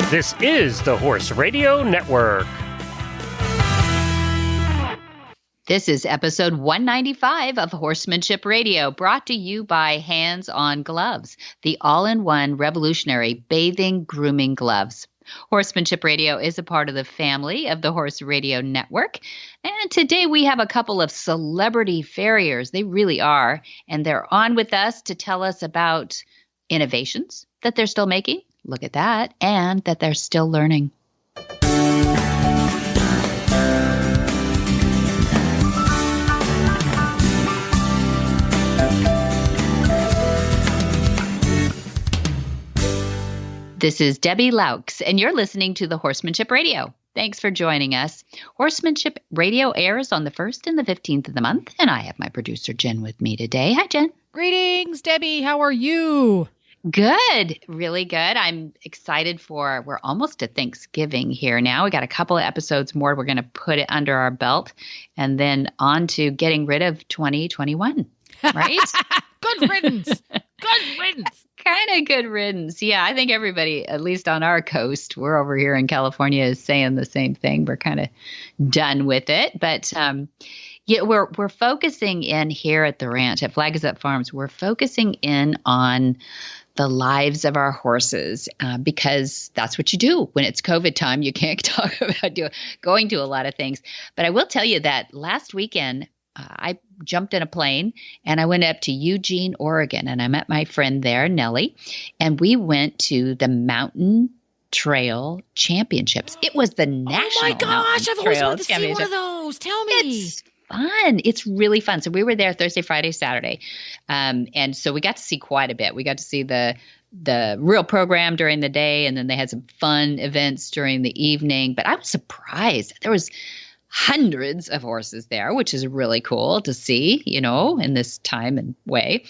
This is the Horse Radio Network. This is episode 195 of Horsemanship Radio, brought to you by HandsOn Gloves, the all-in-one revolutionary bathing grooming gloves. Horsemanship Radio is a part of the family of the Horse Radio Network. And today we have a couple of celebrity farriers. They really are. And they're on with us to tell us about innovations that they're still making. Look at that. And that they're still learning. This is Debbie Laux, and you're listening to the Horsemanship Radio. Thanks for joining us. Horsemanship Radio airs on the 1st and the 15th of the month, and I have my producer, Jen, with me today. Hi, Jen. Greetings, Debbie. How are you? Good. Really good. I'm excited we're almost to Thanksgiving here now. We got a couple of episodes more. We're going to put it under our belt, and then on to getting rid of 2021, right? Good riddance. Good riddance. Kind of good riddance. Yeah, I think everybody, at least on our coast, we're over here in California, is saying the same thing. We're kind of done with it. But yeah, we're focusing in here at the ranch at Flag Is Up Farms. We're focusing in on the lives of our horses because that's what you do when it's COVID time. You can't talk about going to a lot of things. But I will tell you that last weekend, I jumped in a plane and I went up to Eugene, Oregon, and I met my friend there, Nellie, and we went to the Mountain Trail Championships. It was the national. Oh my gosh, I've always wanted to see one of those. Tell me. It's fun. It's really fun. So we were there Thursday, Friday, Saturday. And so we got to see quite a bit. We got to see the real program during the day, and then they had some fun events during the evening. But I was surprised. There was hundreds of horses there, which is really cool to see, in this time and way.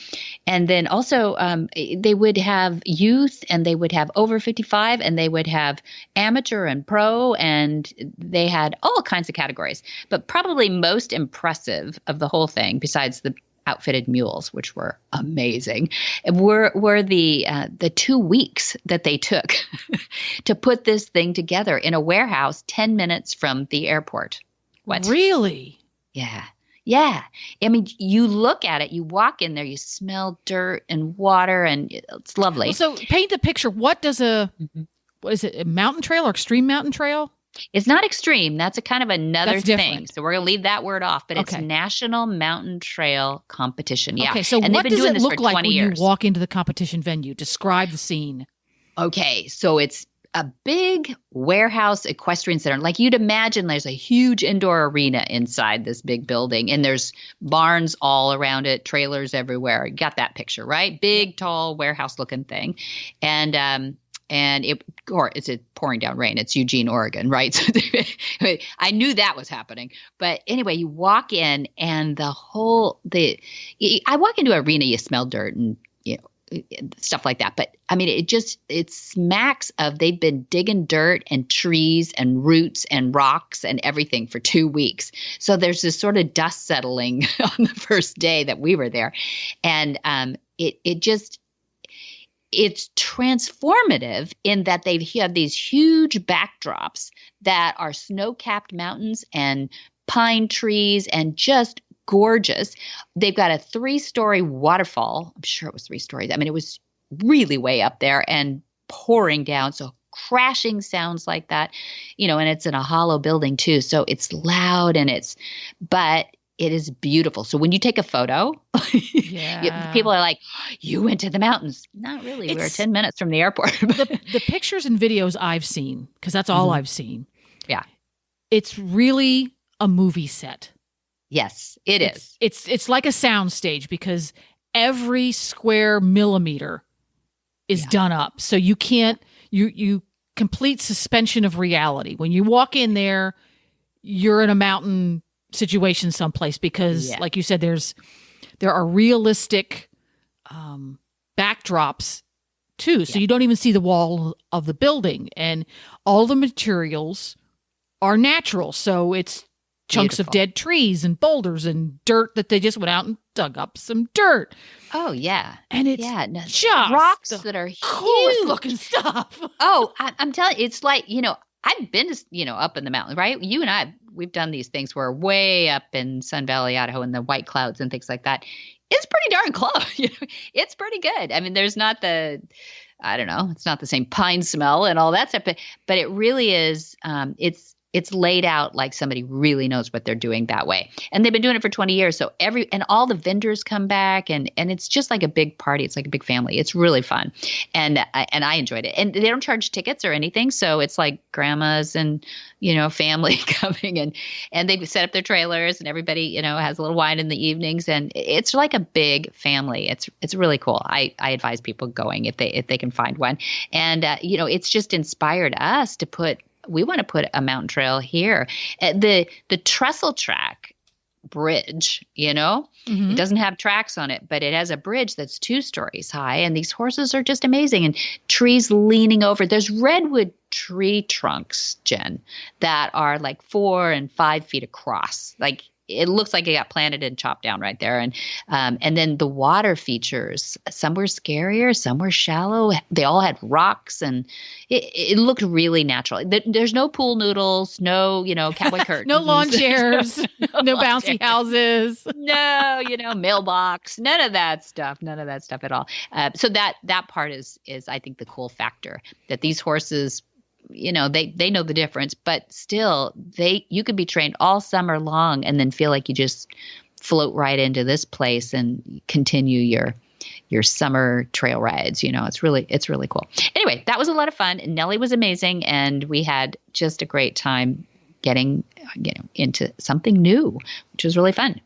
And then also they would have youth, and they would have over 55, and they would have amateur and pro, and they had all kinds of categories. But probably most impressive of the whole thing, besides the outfitted mules, which were amazing, were the 2 weeks that they took to put this thing together in a warehouse 10 minutes from the airport. What? Really? Yeah. Yeah. I mean, you look at it, you walk in there, you smell dirt and water, and it's lovely. Well, so paint the picture. What is it, a mountain trail or extreme mountain trail? It's not extreme. That's a kind of another thing. Different. So we're going to leave that word off, but it's Okay. National Mountain Trail Competition. Yeah. Okay, so and what they've been does doing it this look for like 20 when years. you walk into the competition venue? Describe the scene. Okay, so it's a big warehouse equestrian center. Like you'd imagine there's a huge indoor arena inside this big building, and there's barns all around it, trailers everywhere. You got that picture, right? Big, tall warehouse looking thing. And it's pouring down rain. It's Eugene, Oregon, right? So I knew that was happening. But anyway, you walk in, and I walk into an arena, you smell dirt and stuff like that. But I mean, it smacks of they've been digging dirt and trees and roots and rocks and everything for 2 weeks. So there's this sort of dust settling on the first day that we were there. And it's transformative in that they have these huge backdrops that are snow-capped mountains and pine trees and just gorgeous. They've got a 3-story waterfall. I'm sure it was 3 stories. I mean, it was really way up there and pouring down. So crashing sounds like that, and it's in a hollow building too. So it's loud but it is beautiful. So when you take a photo, people are like, you went to the mountains. Not really. We were 10 minutes from the airport. the pictures and videos I've seen, because that's all I've seen. Yeah. It's really a movie set. Yes, it is. It's like a sound stage because every square millimeter is done up. So you can't, you complete suspension of reality. When you walk in there, you're in a mountain situation someplace because like you said, there are realistic backdrops too. So you don't even see the wall of the building, and all the materials are natural. So it's chunks of dead trees and boulders and dirt that they just went out and dug up some dirt. Oh, yeah. And it's just rocks that are coolest huge looking stuff. Oh, I'm telling you, it's like, I've been to, up in the mountains, right? You and I, we've done these things where we're way up in Sun Valley, Idaho, in the white clouds and things like that. It's pretty darn close. It's pretty good. I mean, there's not it's not the same pine smell and all that stuff, but it really is, it's laid out like somebody really knows what they're doing that way. And they've been doing it for 20 years. So all the vendors come back and it's just like a big party. It's like a big family. It's really fun. And I enjoyed it. And they don't charge tickets or anything. So it's like grandmas and, family coming and they set up their trailers and everybody, has a little wine in the evenings. And it's like a big family. It's really cool. I advise people going if they can find one. And, it's just inspired us we want to put a mountain trail here. The trestle track bridge, Mm-hmm. it doesn't have tracks on it, but it has a bridge that's 2 stories high. And these horses are just amazing. And trees leaning over. There's redwood tree trunks, Jen, that are like 4 and 5 feet across. Like it looks like it got planted and chopped down right there. And then the water features, some were scarier, some were shallow. They all had rocks and it looked really natural. There's no pool noodles, no, cowboy curtains. No lawn chairs, no bouncy houses. No, mailbox, none of that stuff at all. So that part is I think the cool factor that these horses, they know the difference, but still you could be trained all summer long and then feel like you just float right into this place and continue your summer trail rides. It's really cool. Anyway, that was a lot of fun. And Nellie was amazing. And we had just a great time getting, into something new, which was really fun.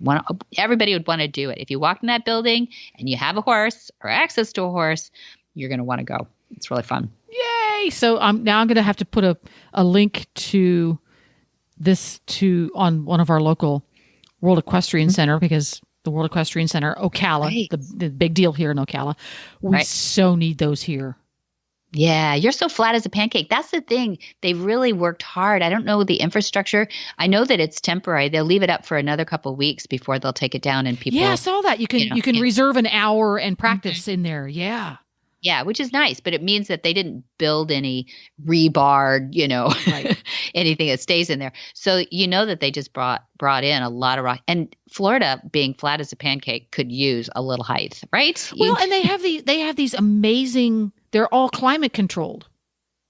Everybody would want to do it. If you walk in that building and you have a horse or access to a horse, you're going to want to go. It's really fun. Yay! So now I'm going to have to put a link to this on one of our local World Equestrian Center, because the World Equestrian Center, Ocala, right. the big deal here in Ocala, we so need those here. Yeah, you're so flat as a pancake. That's the thing. They've really worked hard. I don't know the infrastructure. I know that it's temporary. They'll leave it up for another couple of weeks before they'll take it down and people. Yeah, I saw that. You can reserve an hour and practice in there. Yeah. Yeah, which is nice, but it means that they didn't build any rebar, anything that stays in there. So that they just brought in a lot of rock. And Florida, being flat as a pancake, could use a little height, right? Well, and they have these amazing. They're all climate controlled.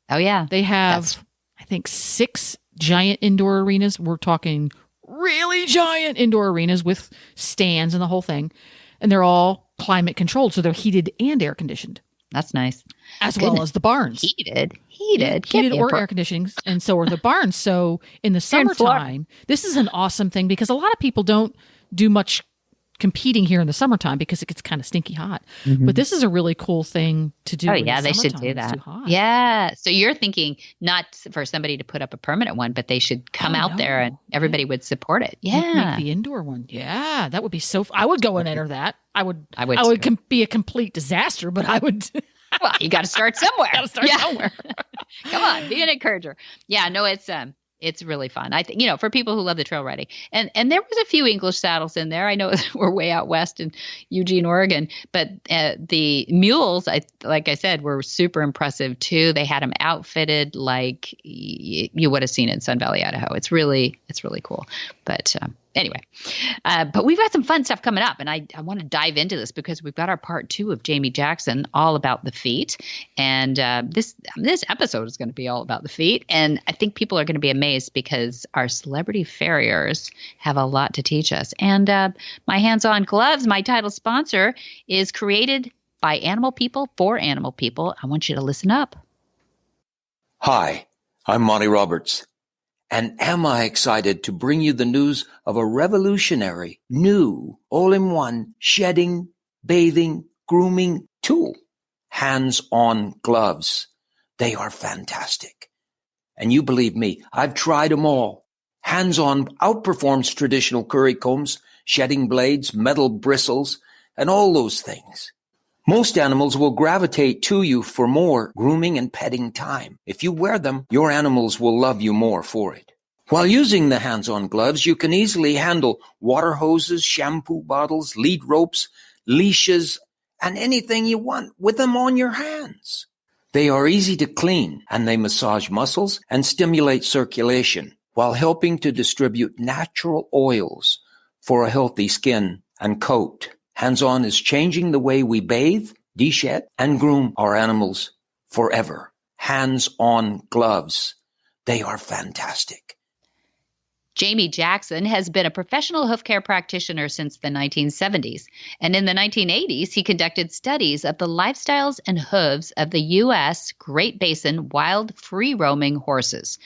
Oh yeah, they have I think 6 giant indoor arenas. We're talking really giant indoor arenas with stands and the whole thing, and they're all climate controlled, so they're heated and air conditioned. That's nice. As well as the barns. Heated or air conditioning, and so are the barns. So in the summertime, this is an awesome thing because a lot of people don't do much competing here in the summertime because it gets kind of stinky hot. Mm-hmm. But this is a really cool thing to do. Oh yeah, they should do that. Yeah. So you're thinking not for somebody to put up a permanent one, but they should come out there and everybody would support it. Yeah. Make the indoor one. Yeah, that would be so. I would go and enter that. I would be a complete disaster, but I would. Well, you got to start somewhere. Somewhere. Come on, be an encourager. Yeah, no, it's really fun. I think, for people who love the trail riding. And there was a few English saddles in there. I know we're way out west in Eugene, Oregon, but the mules, like I said, were super impressive too. They had them outfitted like you would have seen in Sun Valley, Idaho. It's really cool. But anyway, but we've got some fun stuff coming up, and I want to dive into this because we've got our part 2 of Jamie Jackson all about the feet, and this episode is going to be all about the feet, and I think people are going to be amazed because our celebrity farriers have a lot to teach us. And my HandsOn gloves, my title sponsor, is created by animal people for animal people. I want you to listen up. Hi, I'm Monty Roberts. And am I excited to bring you the news of a revolutionary, new, all-in-one shedding, bathing, grooming tool. HandsOn gloves. They are fantastic. And you believe me, I've tried them all. HandsOn outperforms traditional curry combs, shedding blades, metal bristles, and all those things. Most animals will gravitate to you for more grooming and petting time. If you wear them, your animals will love you more for it. While using the hands-on gloves, you can easily handle water hoses, shampoo bottles, lead ropes, leashes, and anything you want with them on your hands. They are easy to clean, and they massage muscles and stimulate circulation while helping to distribute natural oils for a healthy skin and coat. HandsOn is changing the way we bathe, de-shed, and groom our animals forever. HandsOn gloves. They are fantastic. Jamie Jackson has been a professional hoof care practitioner since the 1970s, and in the 1980s, he conducted studies of the lifestyles and hooves of the U.S. Great Basin wild free-roaming horses.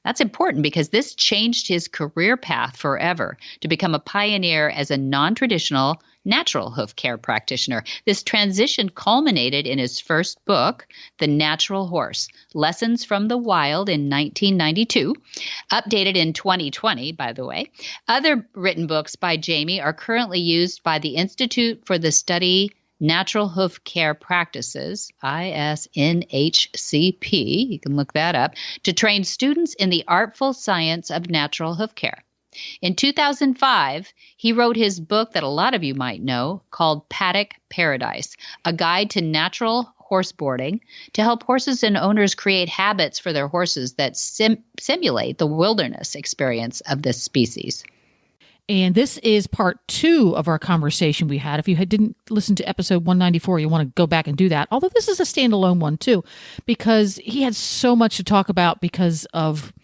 That's important because this changed his career path forever to become a pioneer as a non-traditional natural hoof care practitioner. This transition culminated in his first book, The Natural Horse, Lessons from the Wild in 1992, updated in 2020, by the way. Other written books by Jamie are currently used by the Institute for the Study Natural Hoof Care Practices, ISNHCP, you can look that up, to train students in the artful science of natural hoof care. In 2005, he wrote his book that a lot of you might know called Paddock Paradise, a guide to natural horseboarding to help horses and owners create habits for their horses that simulate the wilderness experience of this species. And this is part 2 of our conversation we had. If you didn't listen to episode 194, you want to go back and do that. Although this is a standalone one too, because he had so much to talk about because of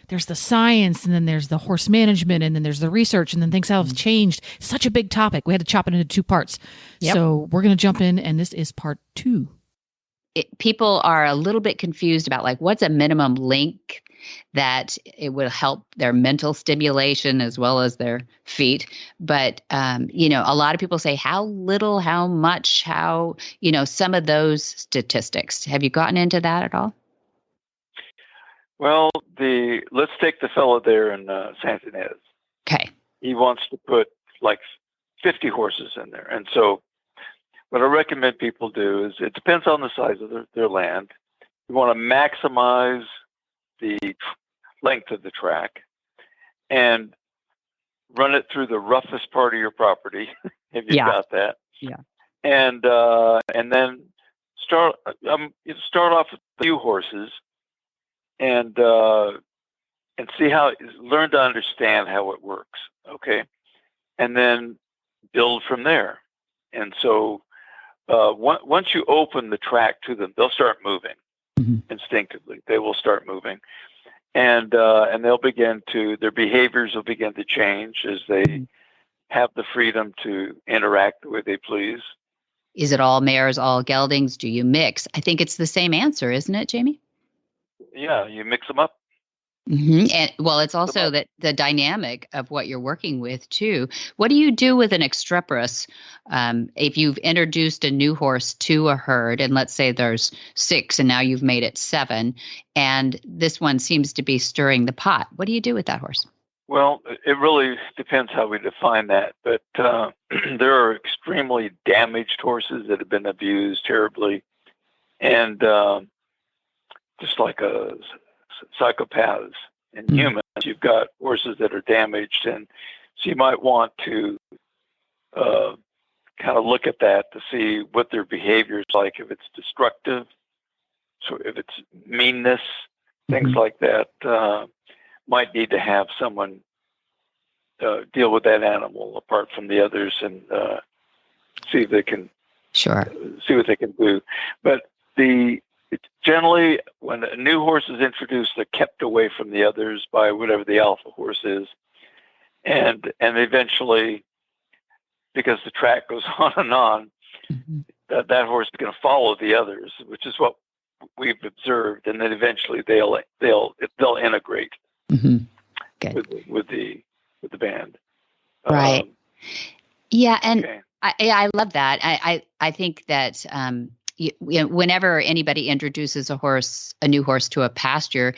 there's the science and then there's the horse management and then there's the research and then things have changed. Such a big topic. We had to chop it into 2 parts. Yep. So we're going to jump in and this is part 2. People are a little bit confused about like what's a minimum length that it will help their mental stimulation as well as their feet. But, a lot of people say how little, how much, how, some of those statistics. Have you gotten into that at all? Well, let's take the fellow there in San Ynez. Okay. He wants to put like 50 horses in there. And so what I recommend people do is it depends on the size of their land. You want to maximize the length of the track and run it through the roughest part of your property if you've got that. Yeah. And then start off with a few horses and see learn to understand how it works. Okay. And then build from there. And so once you open the track to them, they'll start moving. Instinctively, they will start moving, and they'll begin to their behaviors will begin to change as they have the freedom to interact the way they please. Is it all mares, all geldings? Do you mix? I think it's the same answer, isn't it, Jamie? Yeah, you mix them up. And well, it's also that the dynamic of what you're working with too. What do you do with an extreporous? If you've introduced a new horse to a herd, and let's say there's 6, and now you've made it 7, and this one seems to be stirring the pot. What do you do with that horse? Well, it really depends how we define that. But there are extremely damaged horses that have been abused terribly, and just like psychopaths and humans, you've got horses that are damaged, and so you might want to kind of look at that to see what their behavior is like, if it's destructive, so if it's meanness, things like that. Might need to have someone deal with that animal apart from the others and see if they can see what they can do. But generally, when a new horse is introduced, they're kept away from the others by whatever the alpha horse is. And eventually, because the track goes on, that horse is going to follow the others, which is what we've observed. And then eventually they'll integrate with the band. Right. Yeah. And okay. I love that. I think that, whenever anybody introduces a new horse to a pasture,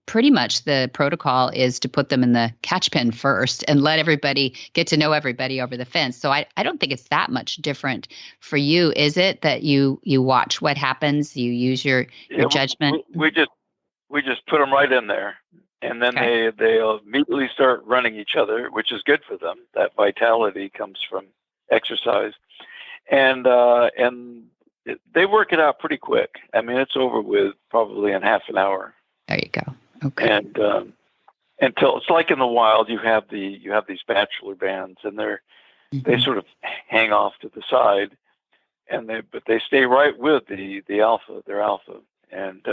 pretty much the protocol is to put them in the catch pen first and let everybody get to know everybody over the fence. So I don't think it's that much different for you, is it? That you watch what happens, you use your judgment. We just put them right in there and then Okay. they'll immediately start running each other, which is good for them. That vitality comes from exercise, and they work it out pretty quick. I mean, it's over with probably in half an hour. There you go. Okay. And until it's like in the wild, you have these bachelor bands, and they sort of hang off to the side, but they stay right with the alpha, their alpha, and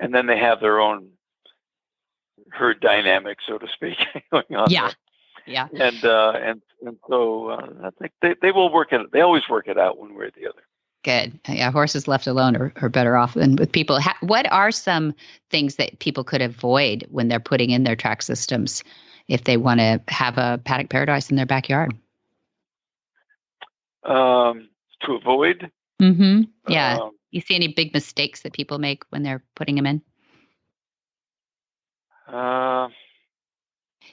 then they have their own herd dynamic, so to speak, going on. Yeah. There. Yeah. And so I think they will work it. They always work it out one way or the other. Good. Yeah, horses left alone are better off than with people. What are some things that people could avoid when they're putting in their track systems if they want to have a paddock paradise in their backyard? To avoid? Mm-hmm. Yeah. You see any big mistakes that people make when they're putting them in?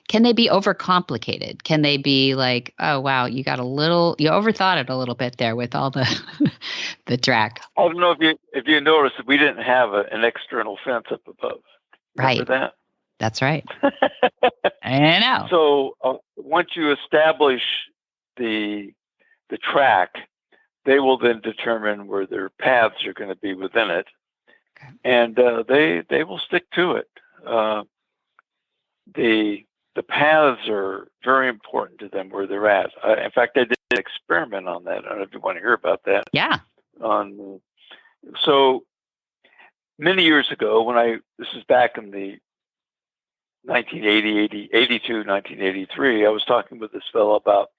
Can they be overcomplicated? Can they be like, oh, wow, you overthought it a little bit there with all the the track. I don't know if you noticed that we didn't have an external fence up above. Remember Right. that? That's right. I know. So once you establish the track, they will then determine where their paths are going to be within it, Okay. and they will stick to it. The paths are very important to them where they're at. In fact, I did an experiment on that. I don't know if you want to hear about that. Yeah. So many years ago, this is back in the 1983, I was talking with this fellow about,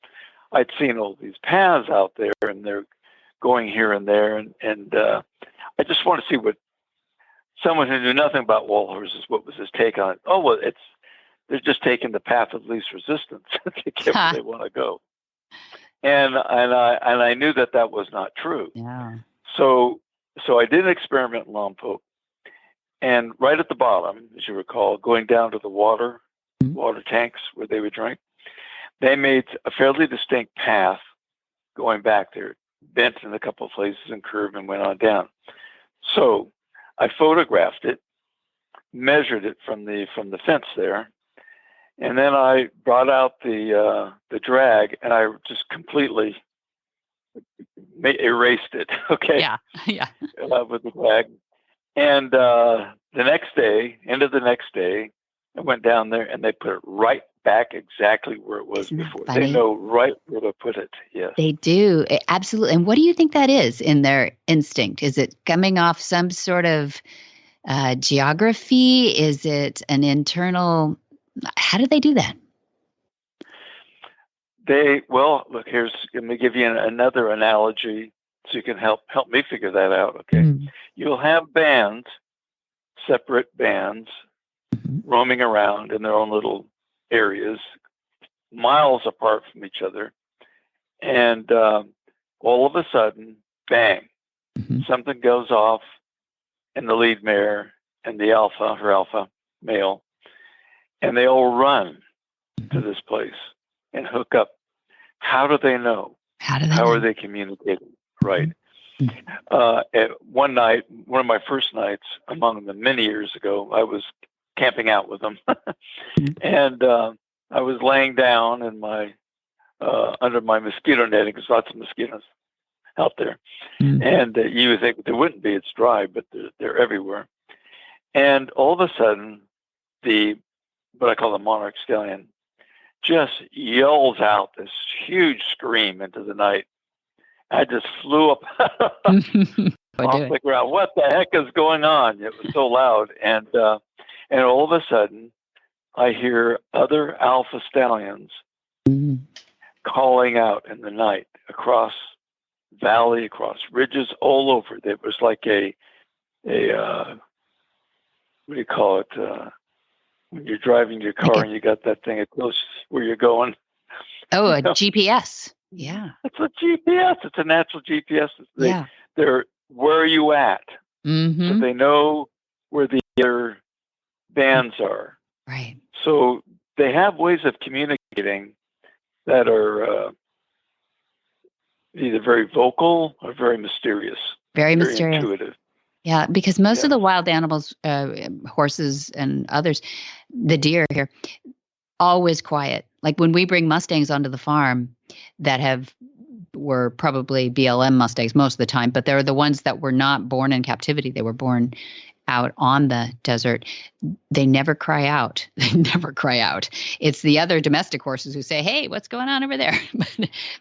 I'd seen all these paths out there and they're going here and there. And I just want to see what someone who knew nothing about wall horses, what was his take on it? Oh, well, they're just taking the path of least resistance to get where they want to go. And I knew that was not true. Yeah. So I did an experiment in Lompoc, and right at the bottom, as you recall, going down to the water tanks where they would drink, they made a fairly distinct path going back there, bent in a couple of places and curved and went on down. So I photographed it, measured it from the fence there, and then I brought out the drag, and I just completely erased it. Okay. Yeah. Yeah. With the drag, and the next day, I went down there, and they put it right back exactly where it was Isn't that before. funny? They know right where to put it. Yes. They do. Absolutely. And what do you think that is in their instinct? Is it coming off some sort of geography? Is it an internal? How do they do that? Look, let me give you another analogy so you can help me figure that out. Okay. Mm-hmm. You'll have bands, separate bands, roaming around in their own little areas, miles apart from each other. And all of a sudden, bang, something goes off in the lead mare and her alpha male, and they all run to this place and hook up. How do they know? How are they communicating? Right. One night, one of my first nights among them many years ago, I was camping out with them, and I was laying down in my under my mosquito netting because lots of mosquitoes out there, and you would think there wouldn't be. It's dry, but they're everywhere. And all of a sudden, what I call the monarch stallion just yells out this huge scream into the night. I just flew up off the ground. What the heck is going on? It was so loud. And all of a sudden, I hear other alpha stallions calling out in the night across valley, across ridges, all over. It was like a what do you call it? When you're driving your car and you got that thing, it knows where you're going. Oh, a GPS. Yeah. It's a GPS. It's a natural GPS. They're where are you at? Mm-hmm. So they know where the other bands are. Right. So they have ways of communicating that are either very vocal or very mysterious. Very mysterious. Intuitive. Yeah, because most of the wild animals, horses and others, the deer here, always quiet. Like when we bring Mustangs onto the farm that were probably BLM Mustangs most of the time, but they're the ones that were not born in captivity. They were born out on the desert. They never cry out. They never cry out. It's the other domestic horses who say, "Hey, what's going on over there?"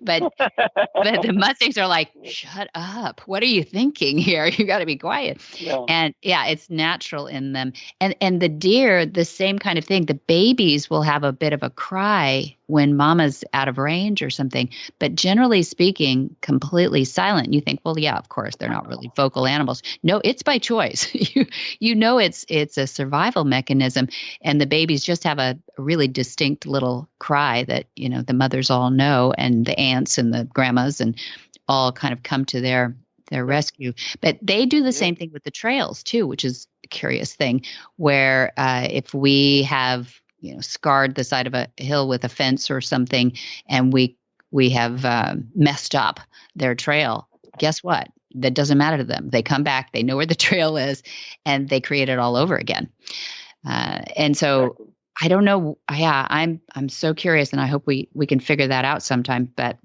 but the Mustangs are like, "Shut up. What are you thinking here? You got to be quiet." Yeah. And yeah, it's natural in them. And the deer, the same kind of thing. The babies will have a bit of a cry when mama's out of range or something, but generally speaking, completely silent. You think, well, yeah, of course, they're not really vocal animals. No, it's by choice. You know, it's a survival mechanism, and the babies just have a really distinct little cry that, you know, the mothers all know, and the aunts and the grandmas and all kind of come to their rescue. But they do the same thing with the trails too, which is a curious thing, where if we have, you know, scarred the side of a hill with a fence or something, and we have messed up their trail, guess what? That doesn't matter to them. They come back, they know where the trail is, and they create it all over again. And so I don't know. Yeah, I'm so curious, and I hope we can figure that out sometime. But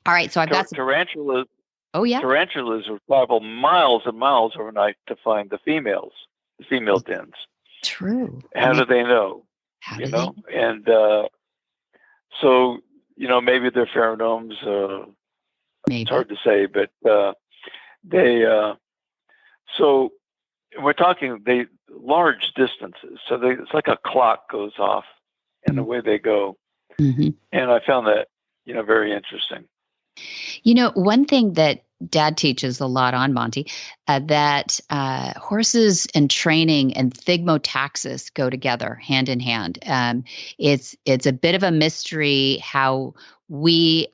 all right, so I've got tarantulas. Oh yeah, tarantulas will travel miles and miles overnight to find the female dens. True. How do they know? How you do know, they? and so, you know, maybe they're pheromones. Maybe. It's hard to say, but so we're talking large distances. So it's like a clock goes off, and away they go. Mm-hmm. And I found that, you know, very interesting. You know, one thing that Dad teaches a lot on, Monty, that horses and training and thigmotaxis go together hand in hand. It's a bit of a mystery how we're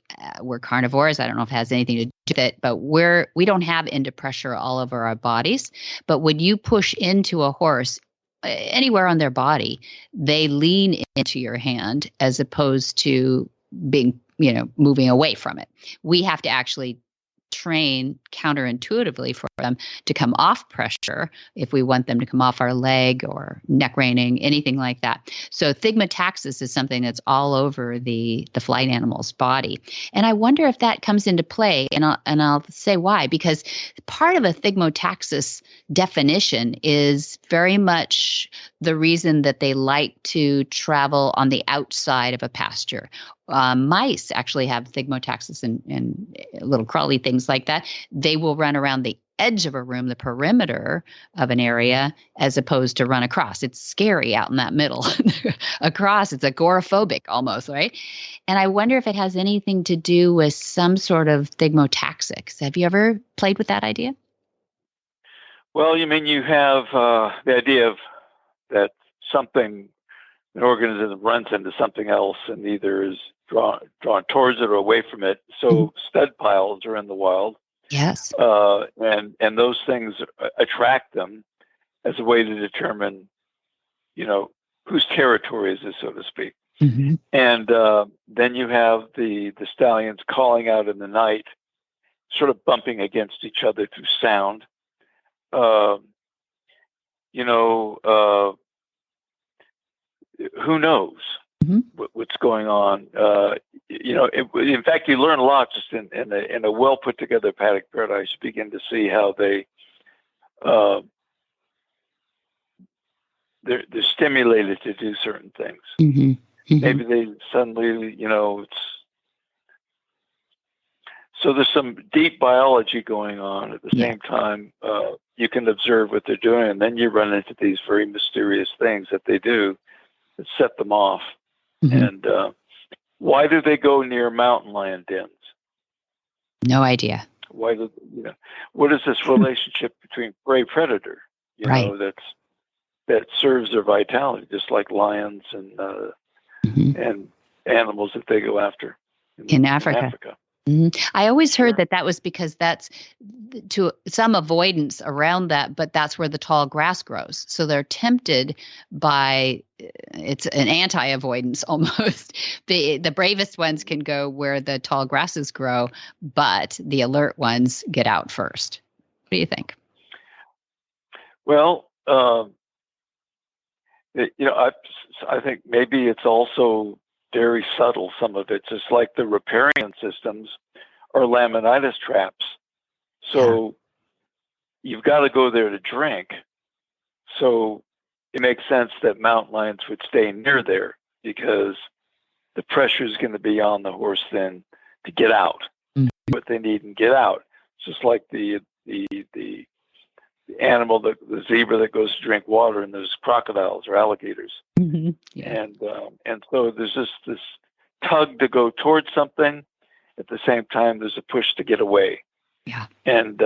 carnivores. I don't know if it has anything to do with it, but we don't have end pressure all over our bodies. But when you push into a horse, anywhere on their body, they lean into your hand as opposed to being, you know, moving away from it. We have to actually train counterintuitively for them to come off pressure if we want them to come off our leg or neck reining, anything like that. So thigmotaxis is something that's all over the flight animal's body. And I wonder if that comes into play, and I'll say why, because part of a thigmotaxis definition is very much the reason that they like to travel on the outside of a pasture. Mice actually have thigmotaxis and little crawly things like that. They will run around the edge of a room, the perimeter of an area, as opposed to run across. It's scary out in that middle. Across, it's agoraphobic almost, right? And I wonder if it has anything to do with some sort of thigmotaxics. Have you ever played with that idea? Well, you mean you have the idea of that an organism runs into something else and either is drawn towards it or away from it. So stud piles are in the wild. Yes. And those things attract them as a way to determine, you know, whose territory is this, so to speak. Mm-hmm. And then you have the stallions calling out in the night, sort of bumping against each other through sound. Who knows what's going on? In fact, you learn a lot just in a well put together paddock paradise. You begin to see how they're stimulated to do certain things. Mm-hmm. Mm-hmm. Maybe they suddenly, so there's some deep biology going on at the same time. You can observe what they're doing, and then you run into these very mysterious things that they do that set them off. Mm-hmm. And why do they go near mountain lion dens? No idea. Why do what is this relationship between prey predator? That serves their vitality, just like lions and animals that they go after in Africa. Mm-hmm. I always heard that was because that's to some avoidance around that, but that's where the tall grass grows. So they're tempted by it's an anti-avoidance almost. The bravest ones can go where the tall grasses grow, but the alert ones get out first. What do you think? Well, I think maybe it's also very subtle. Some of it, just like the riparian systems or laminitis traps. So you've got to go there to drink. So it makes sense that mountain lions would stay near there because the pressure is going to be on the horse then to get out. What they need and get out. It's just like the animal, the zebra that goes to drink water, and there's crocodiles or alligators. And so there's just this tug to go towards something. At the same time, there's a push to get away. And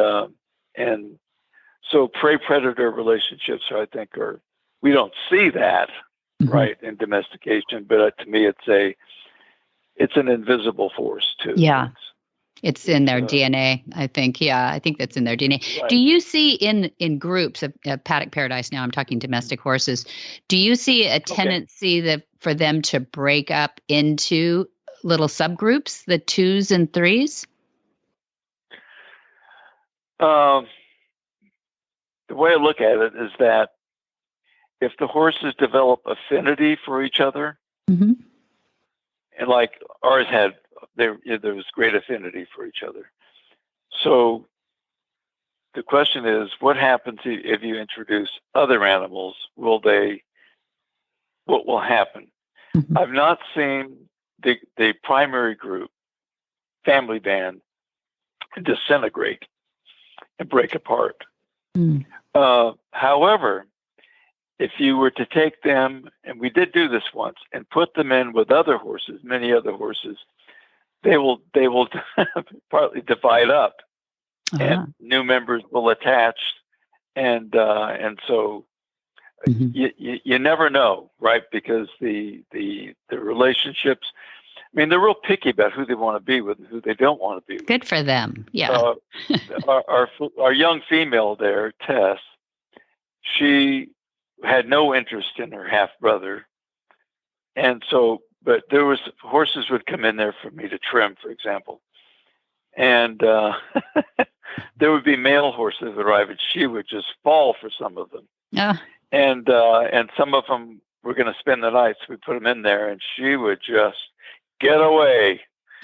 so prey predator relationships, I think, we don't see that right in domestication, but to me, it's an invisible force too. It's in their DNA, I think. I think that's in their DNA. Right. Do you see in groups of paddock paradise, now I'm talking domestic horses, do you see a tendency for them to break up into little subgroups, the 2s and 3s? The way I look at it is that if the horses develop affinity for each other, and like ours had, there was great affinity for each other. So the question is, what happens if you introduce other animals? What will happen? I've not seen the primary group, family band, disintegrate and break apart. However, if you were to take them, and we did do this once, and put them in with other horses, many other horses, they will partly divide up, and new members will attach, and so you never know, right? Because the relationships, I mean, they're real picky about who they want to be with and who they don't want to be with. Good for them. Yeah. Our young female there, Tess, she had no interest in her half brother, and so. But there was horses would come in there for me to trim, for example, and there would be male horses that arrive, and she would just fall for some of them. And some of them were going to spend the night, so we put them in there, and she would just get away.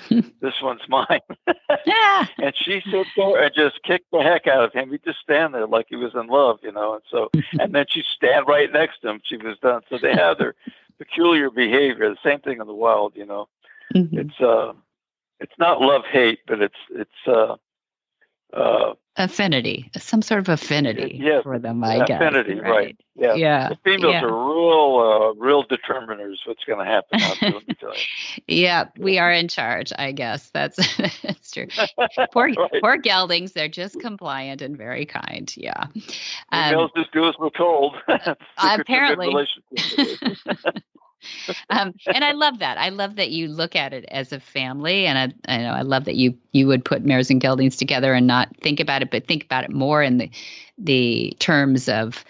This one's mine. And she sit there and just kick the heck out of him. He'd just stand there like he was in love, And so, and then she'd stand right next to him. She was done. So they have their peculiar behavior. The same thing in the wild, It's not love-hate, but it's affinity, some sort of affinity for them, I guess. Affinity, right? Yeah. The females are real determiners what's going to happen. Let me tell you. Yeah, we are in charge, I guess. That's true. Poor geldings, they're just compliant and very kind. Yeah. Females just do as we're told. Apparently. And I love that. I love that you look at it as a family, and I love that you would put mares and geldings together and not think about it, but think about it more in the terms of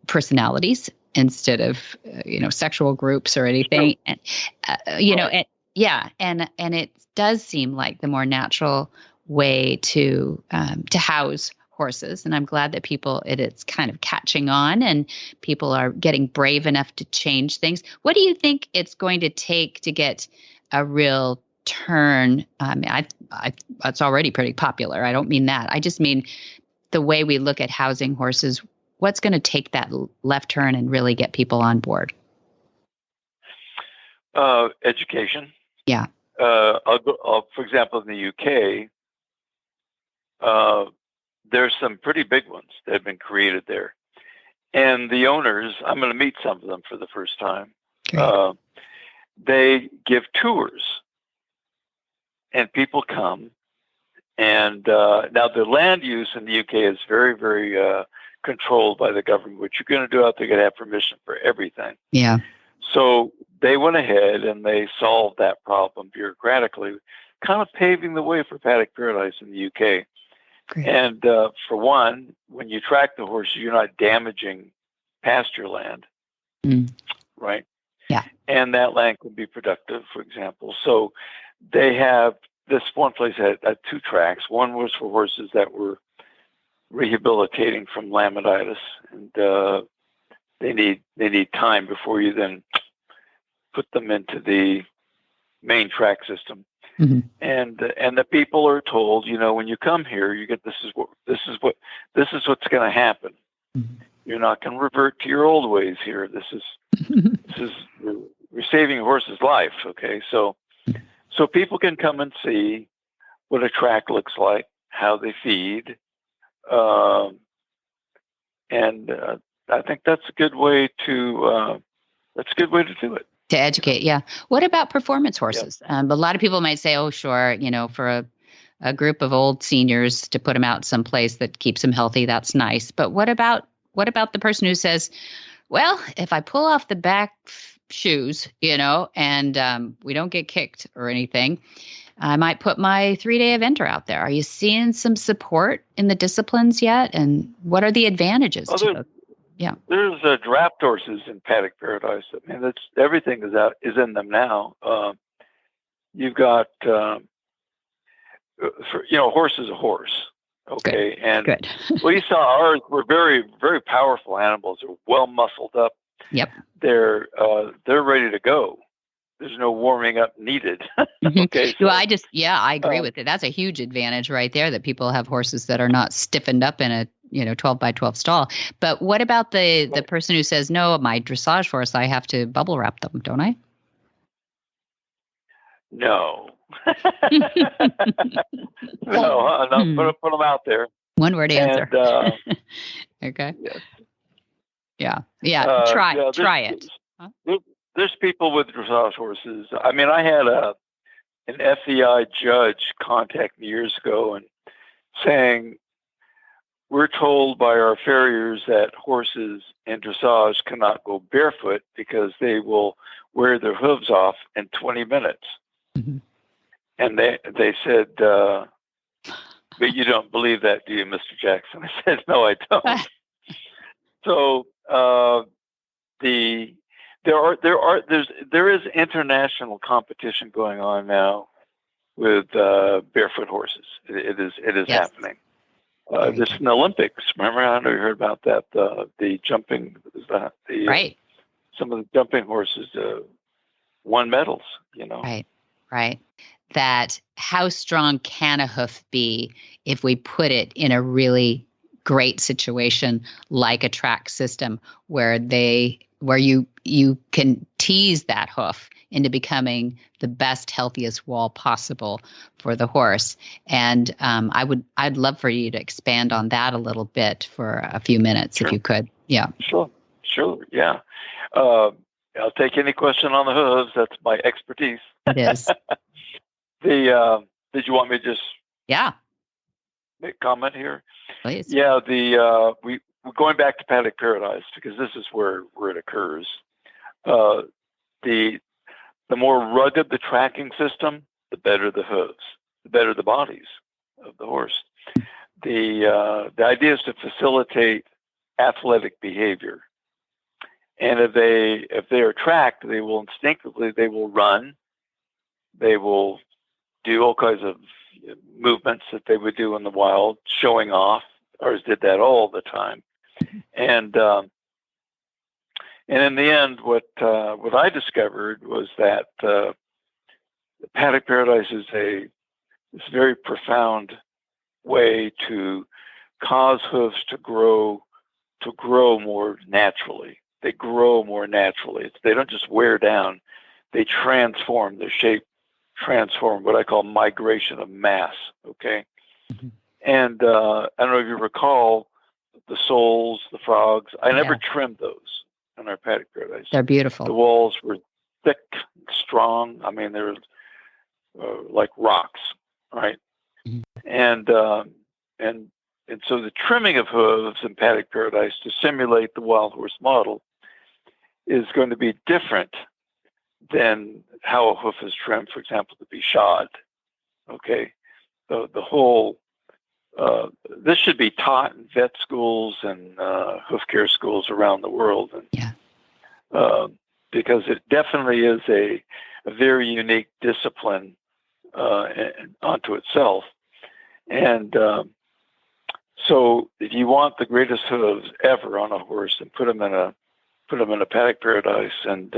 personalities instead of sexual groups or anything. Sure. And and it does seem like the more natural way to house horses, and I'm glad that it's kind of catching on and people are getting brave enough to change things. What do you think it's going to take to get a real turn? It's already pretty popular. I don't mean that. I just mean the way we look at housing horses. What's going to take that left turn and really get people on board? Education. Yeah. For example, in the UK, there's some pretty big ones that have been created there. And the owners, I'm going to meet some of them for the first time. They give tours, and people come. And now the land use in the UK is very, very controlled by the government. What you're going to do out there, you got to have permission for everything. Yeah. So they went ahead and they solved that problem bureaucratically, kind of paving the way for paddock paradise in the UK. Great. And for one, when you track the horses, you're not damaging pasture land, right? Yeah. And that land can be productive, for example. So they have this one place had 2 tracks. One was for horses that were rehabilitating from laminitis, and they need time before you then put them into the main track system. Mm-hmm. And the people are told, when you come here, you get this is what's going to happen. Mm-hmm. You're not going to revert to your old ways here. This is we're saving a horse's life. Okay, so people can come and see what a track looks like, how they feed, and I think that's a good way to do it. To educate, yeah. What about performance horses? A lot of people might say, "Oh, sure, for a group of old seniors to put them out someplace that keeps them healthy, that's nice." But what about the person who says, "Well, if I pull off the back shoes, and we don't get kicked or anything, I might put my 3-day eventer out there." Are you seeing some support in the disciplines yet? And what are the advantages to it? Yeah, there's draft horses in Paddock Paradise. I mean, everything is in them now. You've got, horse is a horse. Okay, good. And good. Well, you saw ours were very, very powerful animals. They're well muscled up. Yep. They're ready to go. There's no warming up needed. Okay. So, I agree with it. That's a huge advantage right there, that people have horses that are not stiffened up in a 12 by 12 stall. But what about the person who says, "No, my dressage horse, I have to bubble wrap them, don't I?" No. No, put them out there. One word answer. Okay. Yes. Yeah. Try it. There's people with dressage horses. I mean, I had an FEI judge contact me years ago and saying, "We're told by our farriers that horses in dressage cannot go barefoot because they will wear their hooves off in 20 minutes." Mm-hmm. And they said, "But you don't believe that, do you, Mr. Jackson?" I said, "No, I don't." So there is international competition going on now with barefoot horses. It is Yes. happening. This in the Olympics. Remember, I don't know if you heard about that. The jumping, Right. Some of the jumping horses won medals. Right. That how strong can a hoof be if we put it in a really great situation like a track system where you can tease that hoof into becoming the best, healthiest wall possible for the horse. And I'd love for you to expand on that a little bit for a few minutes, Sure. if you could. Yeah. Sure. Yeah. I'll take any question on the hooves. That's my expertise. It is. Did you want me to just make a comment here? Please. Yeah. We're going back to Paddock Paradise because this is where it occurs. The more rugged the tracking system, the better the hooves, the better the bodies of the horse. The idea is to facilitate athletic behavior. And if they are tracked, they will instinctively run. They will do all kinds of movements that they would do in the wild, showing off. Ours did that all the time. And in the end, what I discovered was that Paddock Paradise is this very profound way to cause hooves to grow more naturally. They grow more naturally. They don't just wear down; they transform. Their shape transform. What I call migration of mass. Okay, and I don't know if you recall the soles, the frogs. I never trimmed those in our Paddock Paradise. They're beautiful. The walls were thick, strong. I mean, they're like rocks, right? And so the trimming of hooves in Paddock Paradise to simulate the wild horse model is going to be different than how a hoof is trimmed, for example, to be shod. Okay, the whole this should be taught in vet schools and hoof care schools around the world, and because it definitely is a very unique discipline unto itself. And So if you want the greatest hooves ever on a horse, then put them in a paddock paradise, and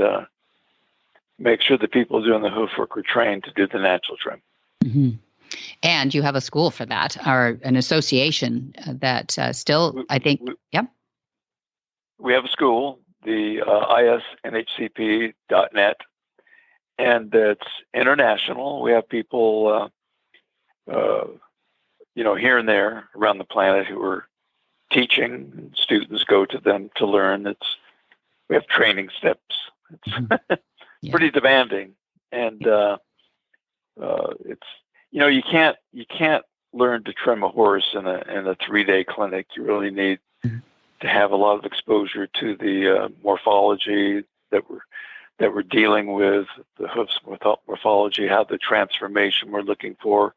make sure the people doing the hoof work are trained to do the natural trim. Mm-hmm. And you have a school for that, or an association that still, I think, yep. We have a school, the isnhcp.net, and it's international. We have people, here and there around the planet who are teaching. Students go to them to learn. We have training steps. It's pretty demanding, and it's you can't learn to trim a horse in a 3-day clinic. You really need to have a lot of exposure to the morphology that we're dealing with, the hoof's morphology, how the transformation we're looking for,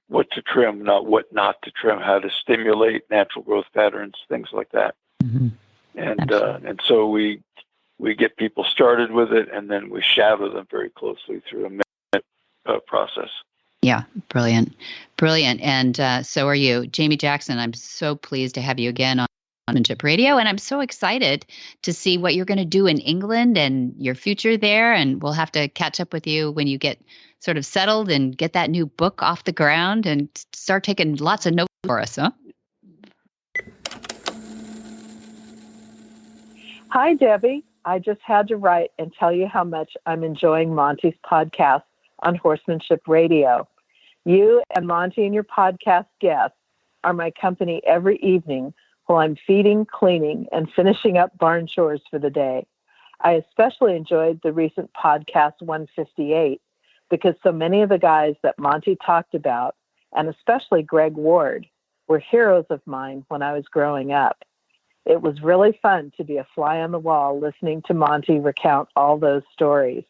what to trim, what not to trim, how to stimulate natural growth patterns, things like that. Mm-hmm. And so we get people started with it, and then we shadow them very closely through a minute process. Yeah, brilliant. And so are you. Jamie Jackson, I'm so pleased to have you again on Horsemanship Radio, and I'm so excited to see what you're going to do in England and your future there, and we'll have to catch up with you when you get sort of settled and get that new book off the ground and start taking lots of notes for us, huh? Hi, Debbie. I just had to write and tell you how much I'm enjoying Monty's podcast on Horsemanship Radio. You and Monty and your podcast guests are my company every evening while I'm feeding, cleaning, and finishing up barn chores for the day. I especially enjoyed the recent podcast 158 because so many of the guys that Monty talked about, and especially Greg Ward, were heroes of mine when I was growing up. It was really fun to be a fly on the wall listening to Monty recount all those stories.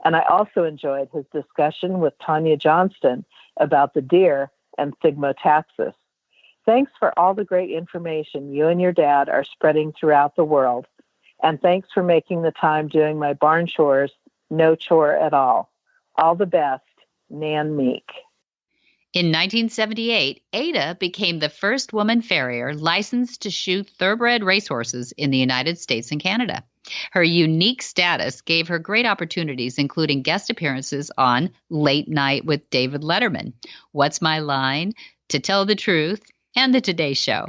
And I also enjoyed his discussion with Tanya Johnston about the deer and thigmotaxis. Thanks for all the great information you and your dad are spreading throughout the world. And thanks for making the time doing my barn chores no chore at all. All the best, Nan Meek. In 1978, Ada became the first woman farrier licensed to shoot thoroughbred racehorses in the United States and Canada. Her unique status gave her great opportunities, including guest appearances on Late Night with David Letterman, What's My Line, To Tell the Truth, and The Today Show.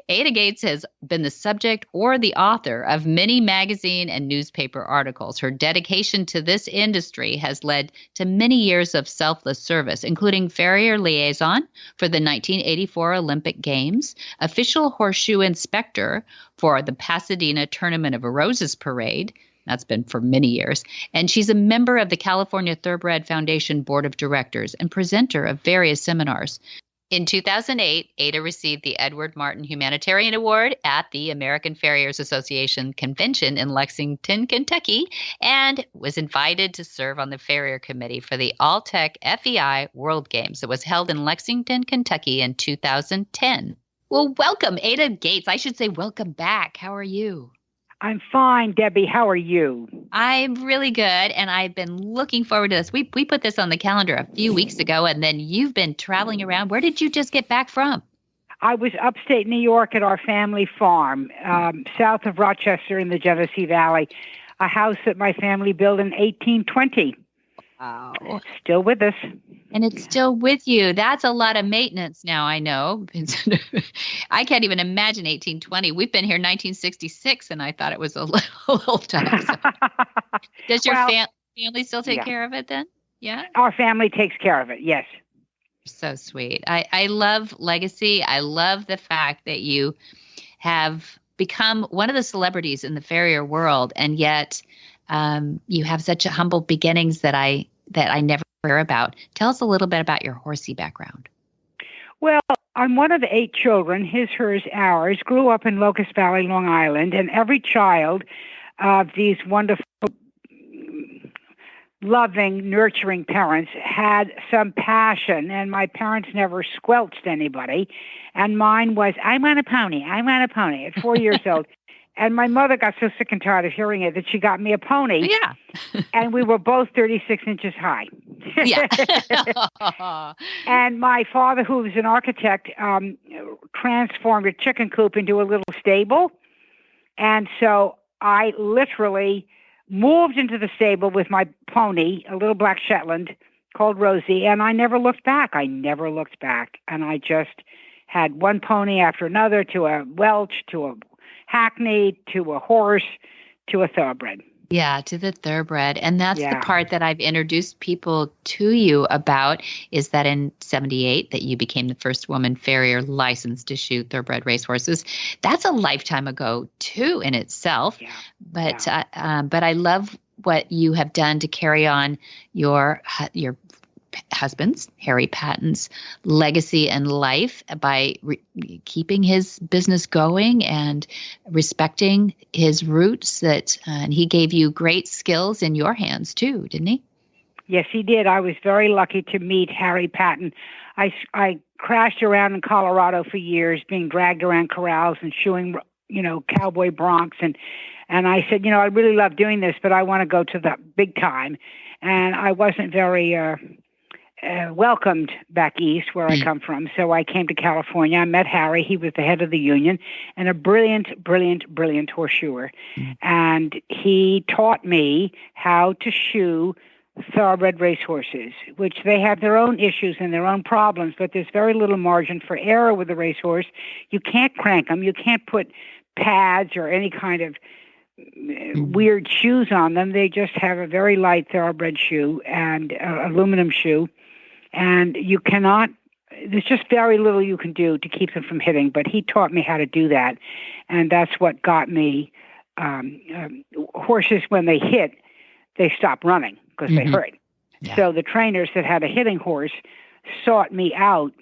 Ada Gates has been the subject or the author of many magazine and newspaper articles. Her dedication to this industry has led to many years of selfless service, including farrier liaison for the 1984 Olympic Games, official horseshoe inspector for the Pasadena Tournament of Roses Parade. That's been for many years. And she's a member of the California Thoroughbred Foundation Board of Directors and presenter of various seminars. In 2008, Ada received the Edward Martin Humanitarian Award at the American Farriers Association Convention in Lexington, Kentucky, and was invited to serve on the Farrier Committee for the All-Tech FEI World Games that was held in Lexington, Kentucky in 2010. Well, welcome, Ada Gates. I should say welcome back. How are you? I'm fine, Debbie. How are you? I'm really good, and I've been looking forward to this. We put this on the calendar a few weeks ago, and then you've been traveling around. Where did you just get back from? I was upstate New York at our family farm, south of Rochester in the Genesee Valley, a house that my family built in 1820. Wow. Still with us. And it's still with you. That's a lot of maintenance now, I know. I can't even imagine 1820. We've been here 1966, and I thought it was a little time. So. Does your family still take care of it then? Yeah? Our family takes care of it, yes. So sweet. I love legacy. I love the fact that you have become one of the celebrities in the farrier world, and yet you have such humble beginnings that I never hear about. Tell us a little bit about your horsey background. Well, I'm one of 8 children, his, hers, ours, grew up in Locust Valley, Long Island, and every child of these wonderful, loving, nurturing parents had some passion, and my parents never squelched anybody, and mine was, I want a pony at 4 years old. And my mother got so sick and tired of hearing it that she got me a pony. Yeah. And we were both 36 inches high. Yeah. And my father, who was an architect, transformed a chicken coop into a little stable. And so I literally moved into the stable with my pony, a little black Shetland called Rosie, and I never looked back. And I just had one pony after another, to a Welch, to a Hackney, to a horse, to a thoroughbred. Yeah, to the thoroughbred. And that's Yeah. the part that I've introduced people to you about, is that in 78 that you became the first woman farrier licensed to shoot thoroughbred racehorses. That's a lifetime ago too in itself. Yeah. But I love what you have done to carry on your husband's, Harry Patton's, legacy and life by keeping his business going and respecting his roots. And he gave you great skills in your hands too, didn't he? Yes, he did. I was very lucky to meet Harry Patton. I crashed around in Colorado for years, being dragged around corrals and shoeing, cowboy broncs. And I said, I really love doing this, but I want to go to the big time. And I wasn't very welcomed back east where I come from. So I came to California. I met Harry. He was the head of the union and a brilliant, brilliant, brilliant horseshoer. And he taught me how to shoe thoroughbred racehorses, which they have their own issues and their own problems, but there's very little margin for error with a racehorse. You can't crank them. You can't put pads or any kind of weird shoes on them. They just have a very light thoroughbred shoe and aluminum shoe. And you cannot, there's just very little you can do to keep them from hitting, but he taught me how to do that. And that's what got me horses, when they hit, they stop running because they hurt. Yeah. So the trainers that had a hitting horse sought me out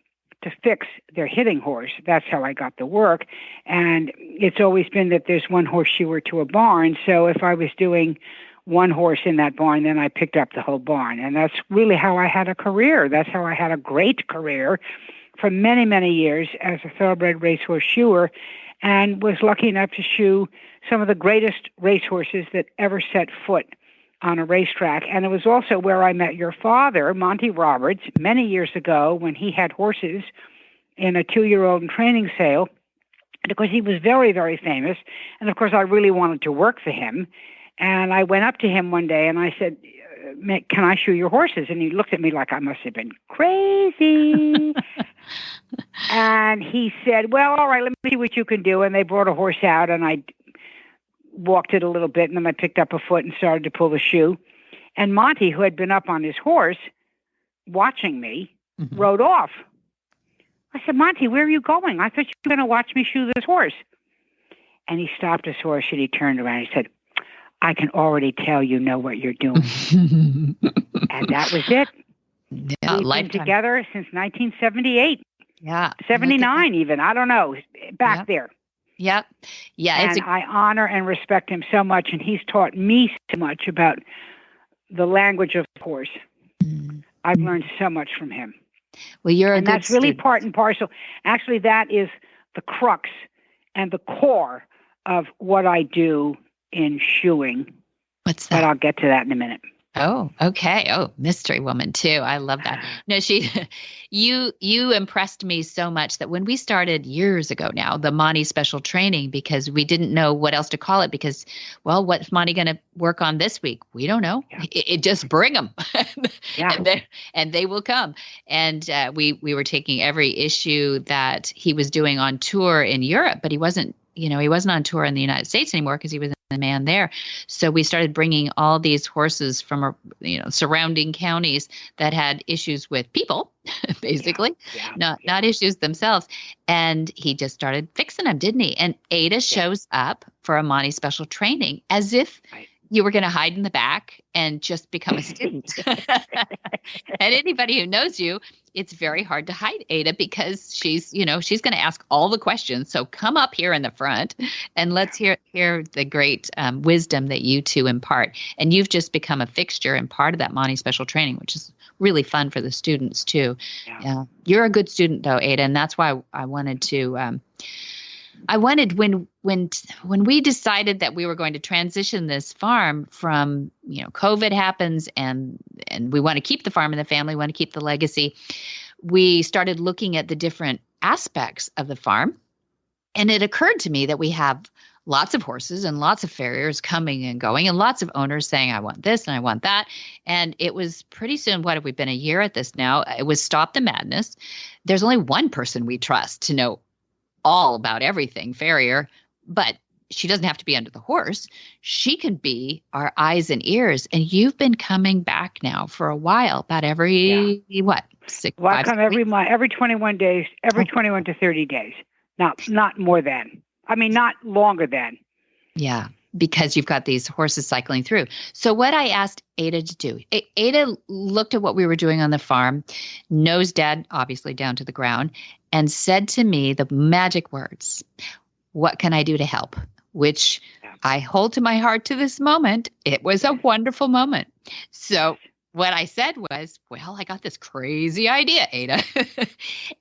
to fix their hitting horse. That's how I got the work. And it's always been that there's one horseshoer to a barn. So if I was doing one horse in that barn, then I picked up the whole barn. And that's really how I had a career. That's how I had a great career for many, many years as a thoroughbred racehorse shoer, and was lucky enough to shoe some of the greatest racehorses that ever set foot on a racetrack. And it was also where I met your father, Monty Roberts, many years ago when he had horses in a 2-year-old in training sale. And of course, he was very, very famous. And of course, I really wanted to work for him. And I went up to him one day and I said, can I shoe your horses? And he looked at me like I must have been crazy. And he said, well, all right, let me see what you can do. And they brought a horse out and I walked it a little bit, and then I picked up a foot and started to pull the shoe. And Monty, who had been up on his horse watching me, rode off. I said, Monty, where are you going? I thought you were going to watch me shoe this horse. And he stopped his horse and he turned around and he said, I can already tell you know what you're doing. And that was it. Yeah, we've been together since 1978. Yeah. 79 even. I don't know. Back there. Yep. Yeah. And I honor and respect him so much, and he's taught me so much about the language of the horse. I've learned so much from him. Well, and that's really part and parcel. Actually, that is the crux and the core of what I do in shoeing. What's that? But I'll get to that in a minute. Oh, okay. Oh, mystery woman too. I love that. No, you impressed me so much that when we started years ago now, the Monty special training, because we didn't know what else to call it because, well, what's Monty going to work on this week? We don't know. Yeah. It just bring them and they will come. And we were taking every issue that he was doing on tour in Europe, but he wasn't on tour in the United States anymore because he was the man there. So we started bringing all these horses from, surrounding counties that had issues with people, basically, not issues themselves. And he just started fixing them, didn't he? And Ada shows up for a Monty special training as if you were going to hide in the back and just become a student. And anybody who knows you, it's very hard to hide Ada because she's going to ask all the questions. So come up here in the front and let's hear the great wisdom that you two impart. And you've just become a fixture and part of that Monty special training, which is really fun for the students too. Yeah. You're a good student though, Ada. And that's why I wanted to I wanted when we decided that we were going to transition this farm from, COVID happens and we want to keep the farm and the family, want to keep the legacy. We started looking at the different aspects of the farm. And it occurred to me that we have lots of horses and lots of farriers coming and going and lots of owners saying, I want this and I want that. And it was pretty soon, what have we been a year at this now? It was Stop the Madness. There's only one person we trust to know all about everything farrier, but she doesn't have to be under the horse. She can be our eyes and ears. And you've been coming back now for a while, about every, I come every month, every 21 days, every 21 to 30 days. Not more than. I mean, not longer than. Yeah, because you've got these horses cycling through. So what I asked Ada to do, Ada looked at what we were doing on the farm, knows Dad obviously down to the ground, and said to me the magic words, what can I do to help? Which I hold to my heart to this moment. It was a wonderful moment. So what I said was, well, I got this crazy idea, Ada.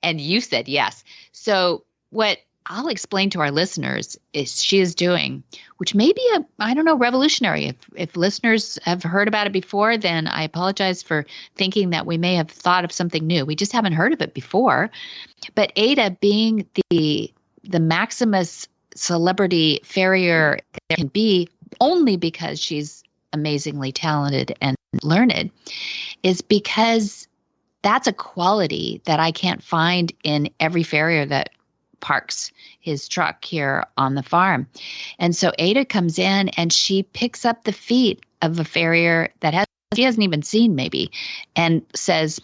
And you said yes. So what I'll explain to our listeners is she is doing, which may be revolutionary. If listeners have heard about it before, then I apologize for thinking that we may have thought of something new. We just haven't heard of it before. But Ada, being the Maximus celebrity farrier there can be, only because she's amazingly talented and learned, is because that's a quality that I can't find in every farrier that parks his truck here on the farm. And so Ada comes in and she picks up the feet of a farrier that she hasn't even seen maybe, and says,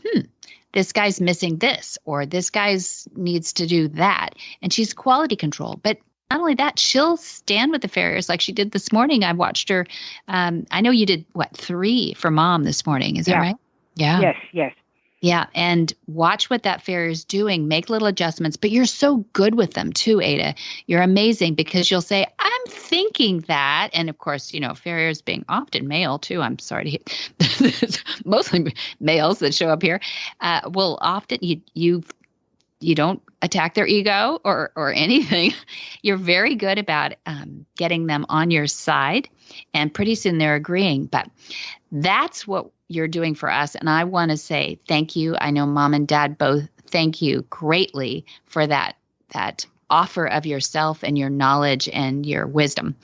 this guy's missing this, or this guy's needs to do that. And she's quality control. But not only that, she'll stand with the farriers like she did this morning. I watched her. I know you did, 3 for Mom this morning. Is that right? Yeah. Yes. Yeah, and watch what that farrier is doing, make little adjustments, but you're so good with them too, Ada. You're amazing because you'll say, I'm thinking that. And of course, farriers being often male too. I'm sorry to hear, mostly males that show up here, will often, you don't attack their ego or anything. You're very good about getting them on your side, and pretty soon they're agreeing. But that's what you're doing for us. And I want to say thank you. I know Mom and Dad both thank you greatly for that offer of yourself and your knowledge and your wisdom.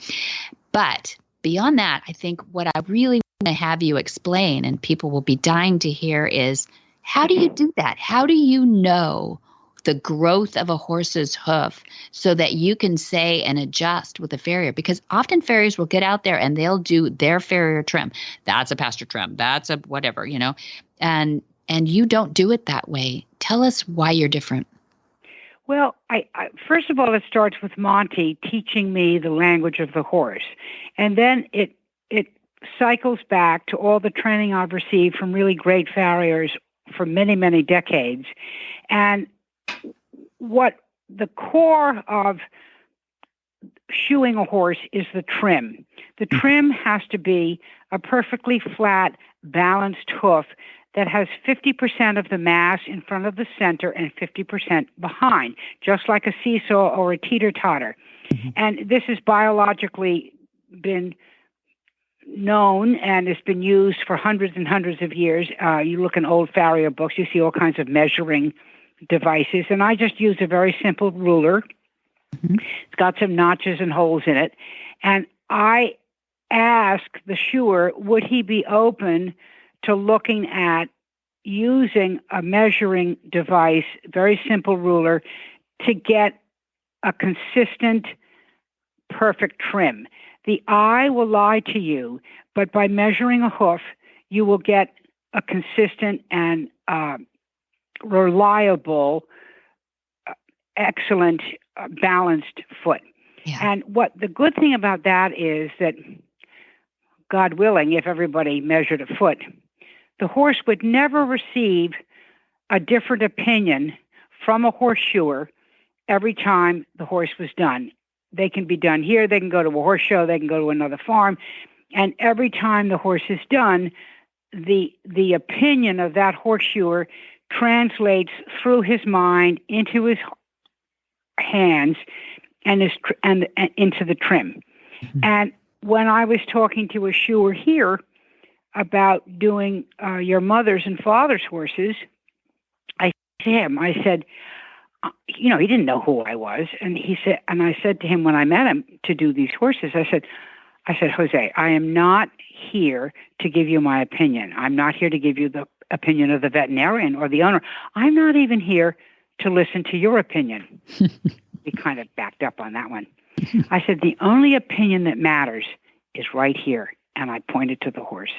But beyond that, I think what I really want to have you explain, and people will be dying to hear, is how do you do that? How do you know the growth of a horse's hoof so that you can say and adjust with a farrier? Because often farriers will get out there and they'll do their farrier trim. That's a pasture trim. That's a whatever, and you don't do it that way. Tell us why you're different. Well, I first of all, it starts with Monty teaching me the language of the horse. And then it cycles back to all the training I've received from really great farriers for many, many decades. And what the core of shoeing a horse is the trim. The trim has to be a perfectly flat, balanced hoof that has 50% of the mass in front of the center and 50% behind, just like a seesaw or a teeter-totter. And this has biologically been known and has been used for hundreds and hundreds of years. You look in old farrier books, you see all kinds of measuring devices, and I just use a very simple ruler. It's got some notches and holes in it, and I ask the shoer, would he be open to looking at using a measuring device, very simple ruler, to get a consistent, perfect trim. The eye will lie to you, but by measuring a hoof, you will get a consistent and reliable, excellent, balanced foot. Yeah. And what the good thing about that is that, God willing, if everybody measured a foot, the horse would never receive a different opinion from a horseshoer every time the horse was done. They can be done here, they can go to a horse show, they can go to another farm, and every time the horse is done, the opinion of that horseshoer translates through his mind into his hands, and into the trim. Mm-hmm. And when I was talking to a shoer here about doing your mother's and father's horses, I said, he didn't know who I was, and I said to him when I met him to do these horses, I said, Jose, I am not here to give you my opinion. I'm not here to give you the opinion of the veterinarian or the owner. I'm not even here to listen to your opinion. He kind of backed up on that one. I said, the only opinion that matters is right here. And I pointed to the horse.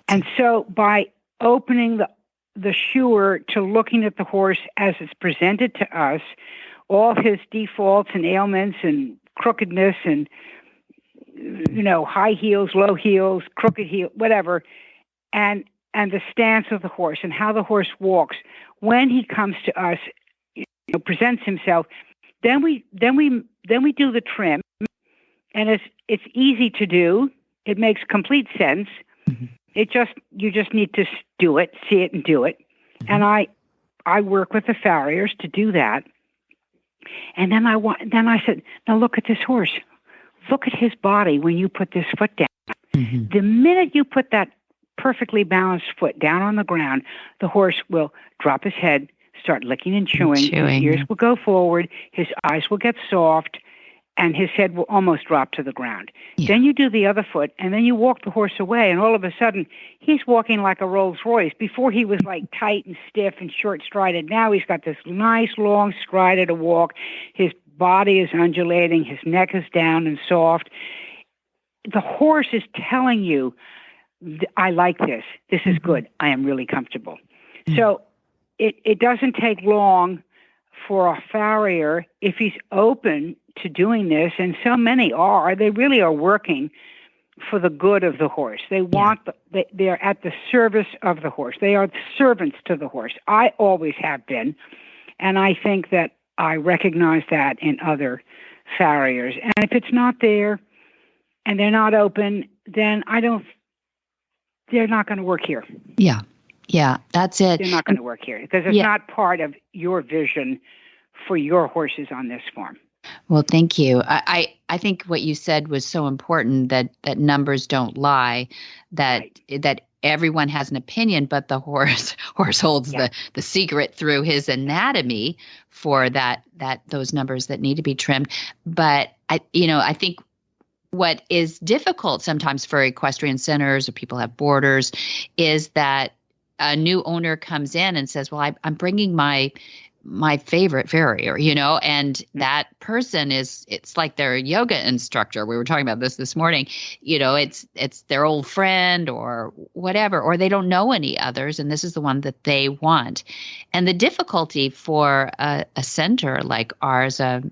And so by opening the shoer to looking at the horse as it's presented to us, all his defaults and ailments and crookedness and, high heels, low heels, crooked heel, whatever, and the stance of the horse and how the horse walks when he comes to us, presents himself, then we do the trim, and it's easy to do. It makes complete sense. Mm-hmm. You just need to do it, see it, and do it. Mm-hmm. And I work with the farriers to do that. And then I said, now look at this horse. Look at his body when you put this foot down. Mm-hmm. The minute you put that perfectly balanced foot down on the ground, the horse will drop his head, start licking and chewing. His ears will go forward, his eyes will get soft, and his head will almost drop to the ground. Yeah. Then you do the other foot, and then you walk the horse away, and all of a sudden, he's walking like a Rolls Royce. Before he was like tight and stiff and short-strided. Now he's got this nice, long strider to walk. His body is undulating. His neck is down and soft. The horse is telling you, I like this. This is good. I am really comfortable. Mm-hmm. So it doesn't take long for a farrier, if he's open to doing this, and so many are, they really are working for the good of the horse. They want, they're at the service of the horse. They are servants to the horse. I always have been, and I think that I recognize that in other farriers. And if it's not there and they're not open, then they're not going to work here. Yeah. Yeah, that's it. They're not going to work here because it's not part of your vision for your horses on this farm. Well, thank you. I think what you said was so important, that numbers don't lie, that everyone has an opinion, but the horse holds the secret through his anatomy for those numbers that need to be trimmed. But I think what is difficult sometimes for equestrian centers or people have boarders is that a new owner comes in and says, well, I'm bringing my favorite farrier, and that person it's like their yoga instructor. We were talking about this morning. It's their old friend or whatever, or they don't know any others, and this is the one that they want. And the difficulty for a center like ours, a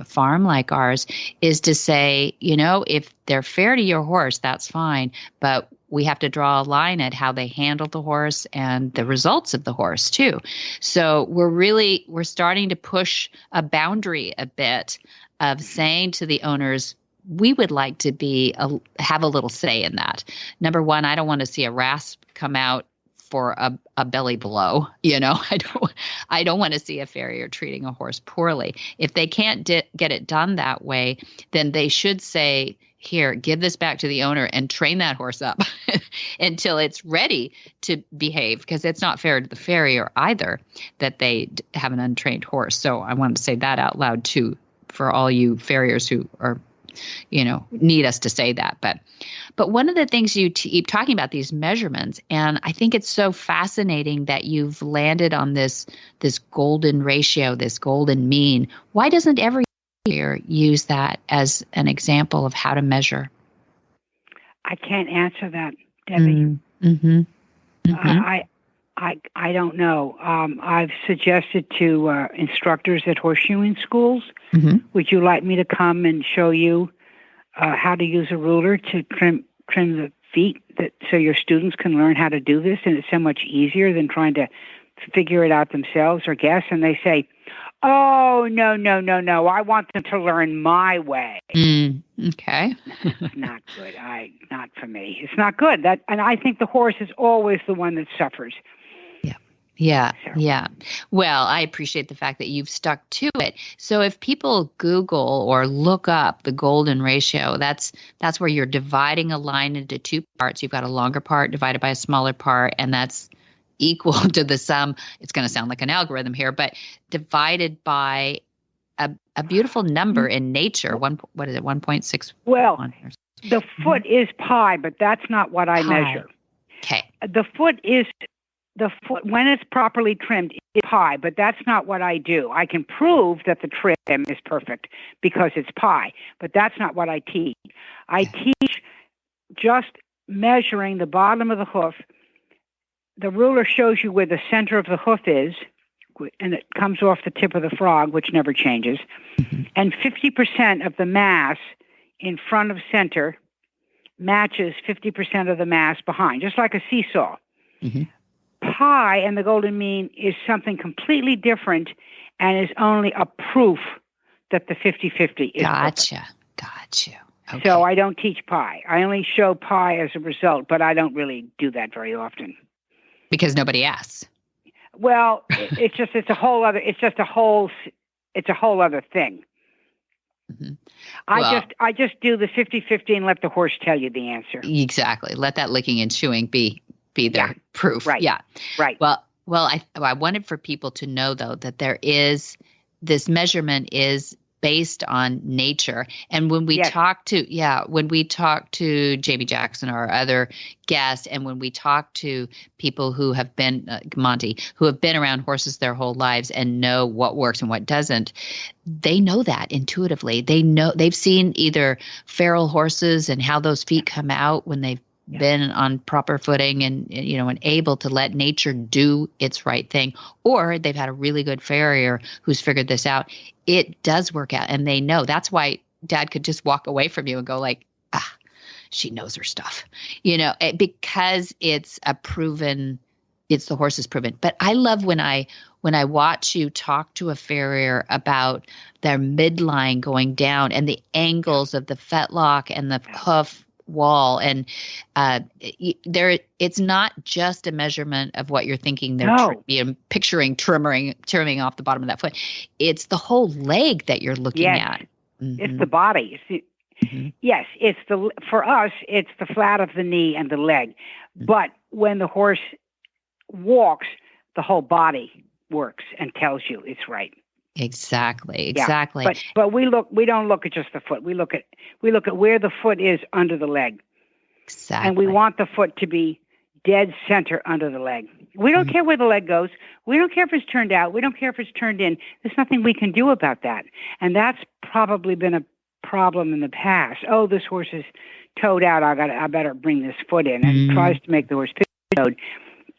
farm like ours, is to say, if they're fair to your horse, that's fine, but we have to draw a line at how they handle the horse and the results of the horse too. So we're starting to push a boundary a bit of saying to the owners, we would like to have a little say in that. Number one, I don't want to see a rasp come out for a belly blow. I don't want to see a farrier treating a horse poorly. If they can't get it done that way, then they should say, here, give this back to the owner and train that horse up until it's ready to behave, because it's not fair to the farrier either that they have an untrained horse. So I wanted to say that out loud too, for all you farriers who are, need us to say that. But one of the things you keep talking about, these measurements, and I think it's so fascinating that you've landed on this golden ratio, this golden mean. Why doesn't every farrier use that as an example of how to measure? I can't answer that, Debbie. Mm-hmm. Mm-hmm. I don't know. I've suggested to instructors at horseshoeing schools, would you like me to come and show you how to use a ruler to trim the feet, so your students can learn how to do this? And it's so much easier than trying to figure it out themselves or guess. And they say, oh, no. I want them to learn my way. Okay. That's not good. Not for me. It's not good. And I think the horse is always the one that suffers. Yeah. So. Yeah. Well, I appreciate the fact that you've stuck to it. So if people Google or look up the golden ratio, that's where you're dividing a line into two parts. You've got a longer part divided by a smaller part, and that's equal to the sum. It's going to sound like an algorithm here, but divided by a beautiful number in nature. What is it? 1.6. Well, the foot is pi, but that's not what I measure. Okay. The foot when it's properly trimmed is pi, but that's not what I do. I can prove that the trim is perfect because it's pi, but that's not what I teach. I teach just measuring the bottom of the hoof. The ruler shows you where the center of the hoof is, and it comes off the tip of the frog, which never changes. Mm-hmm. And 50% of the mass in front of center matches 50% of the mass behind, just like a seesaw. Mm-hmm. Pi and the golden mean is something completely different and is only a proof that the 50-50 is Gotcha. Okay. So I don't teach pi. I only show pi as a result, but I don't really do that very often. Because nobody asks. Well, it's a whole other thing. Mm-hmm. I just do the 50-50 and let the horse tell you the answer. Exactly. Let that licking and chewing be their proof. Right. Yeah. Right. Well, I wanted for people to know though that there is this measurement is based on nature. And when we talk to Jamie Jackson or our other guests, and when we talk to people who have been Monty, who have been around horses their whole lives and know what works and what doesn't, they know that intuitively. They know, they've seen either feral horses and how those feet come out when they've been on proper footing and able to let nature do its right thing, or they've had a really good farrier who's figured this out. It does work out, and they know. That's why Dad could just walk away from you and go like, she knows her stuff, because it's the horse is proven. But I love when I watch you talk to a farrier about their midline going down and the angles of the fetlock and the hoof wall, and it's not just a measurement of what you're thinking they're picturing trimming off the bottom of that foot. It's the whole leg that you're looking at. Mm-hmm. It's the body. Yes, for us it's the flat of the knee and the leg. Mm-hmm. But when the horse walks, the whole body works and tells you it's right. Exactly. Yeah. But we don't look at just the foot. We look at where the foot is under the leg. Exactly. And we want the foot to be dead center under the leg. We don't care where the leg goes. We don't care if it's turned out. We don't care if it's turned in. There's nothing we can do about that. And that's probably been a problem in the past. Oh, this horse is toed out. I better bring this foot in. And tries to make the horse toed.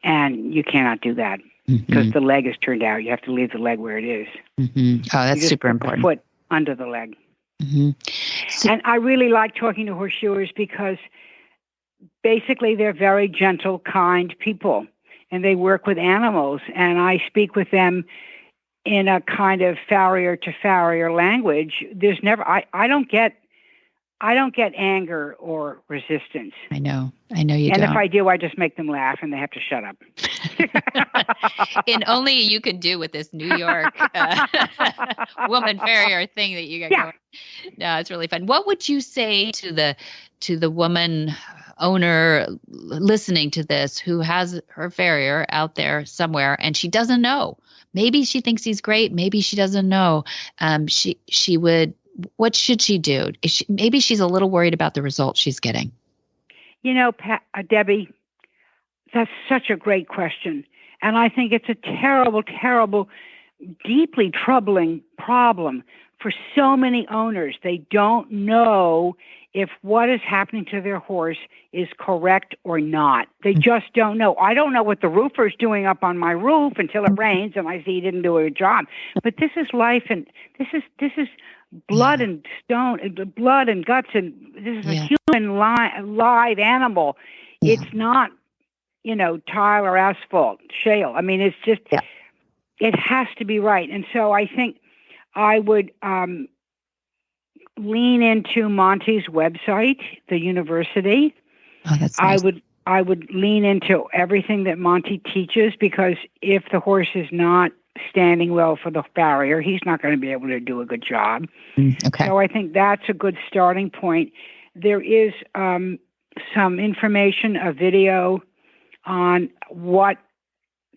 And you cannot do that. Because the leg is turned out. You have to leave the leg where it is. Mm-hmm. Oh, that's super important. Foot under the leg. Mm-hmm. And I really like talking to horseshoers because basically they're very gentle, kind people. And they work with animals. And I speak with them in a kind of farrier to farrier language. There's never, I don't get anger or resistance. I know you don't. And if I do, I just make them laugh and they have to shut up. And only you can do with this New York woman farrier thing that you got going. No, it's really fun. What would you say to the woman owner listening to this who has her farrier out there somewhere and she doesn't know? Maybe she thinks he's great. Maybe she doesn't know. She would. What should she do? Maybe she's a little worried about the results she's getting. Debbie, that's such a great question. And I think it's a terrible, terrible, deeply troubling problem for so many owners. They don't know if what is happening to their horse is correct or not. They just don't know. I don't know what the roofer's doing up on my roof until it rains and I see he didn't do a job. But this is life, and this is blood and stone, blood and guts, and this is a human live animal. Yeah. It's not, tile or asphalt, shale. I mean, it's just, it has to be right. And so I think I would lean into Monty's website, the university. Oh, that's nice. I would lean into everything that Monty teaches, because if the horse is not standing well for the farrier, he's not going to be able to do a good job. Okay. So I think that's a good starting point. There is some information, a video on what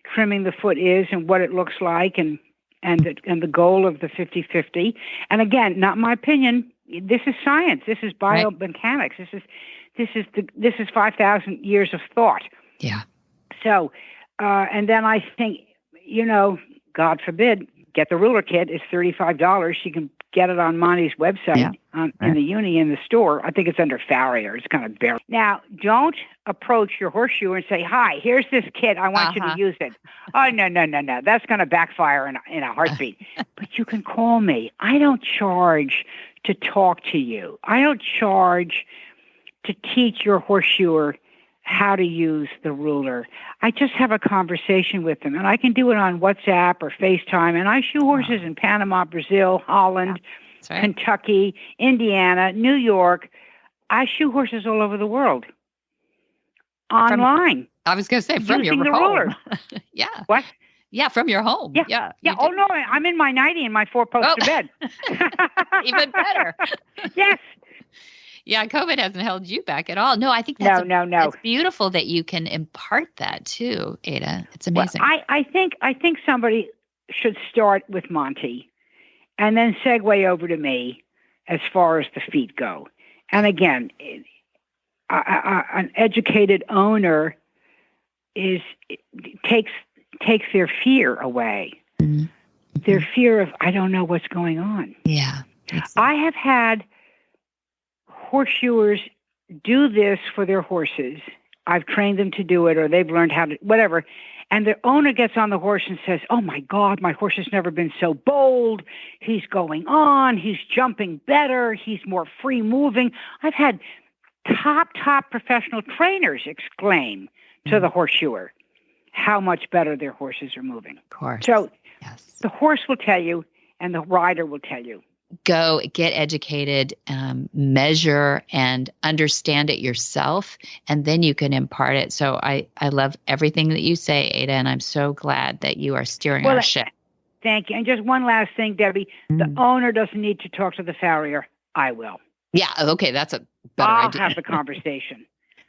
trimming the foot is and what it looks like, and the goal of the 50-50. And again, not my opinion. This is science. This is biomechanics. This is 5,000 years of thought. Yeah. So, and then I think, God forbid, get the ruler kit. It's $35. You can get it on Monty's website in the uni in the store. I think it's under farrier. It's kind of bare. Now, don't approach your horseshoer and say, "Hi, here's this kit. I want you to use it." Oh, no. That's going to backfire in a heartbeat. But you can call me. I don't charge to talk to you. I don't charge to teach your horseshoer how to use the ruler. I just have a conversation with them, and I can do it on WhatsApp or FaceTime. And I shoe horses in Panama, Brazil, Holland, Kentucky, Indiana, New York. I shoe horses all over the world. Online. I was going to say from your home. Ruler. Yeah. What? Yeah, from your home. Yeah. Oh, no, I'm in my nightie and my 4-poster bed. Even better. Yes. Yeah, COVID hasn't held you back at all. No, I think that's no. It's beautiful that you can impart that too, Ada. It's amazing. Well, I think somebody should start with Monty and then segue over to me as far as the feet go. And again, an educated owner takes their fear away. Mm-hmm. Their fear of, I don't know what's going on. Yeah. I have had horseshoers do this for their horses. I've trained them to do it, or they've learned how to, whatever. And the owner gets on the horse and says, "Oh my God, my horse has never been so bold. He's going on. He's jumping better. He's more free moving." I've had top professional trainers exclaim to the horseshoer how much better their horses are moving. Of course. So the horse will tell you, and the rider will tell you. Go get educated, measure and understand it yourself, and then you can impart it. So I love everything that you say, Ada, and I'm so glad that you are steering our ship. Thank you. And just one last thing, Debbie. The owner doesn't need to talk to the farrier. I will. Yeah, okay, that's a better idea. I'll have the conversation.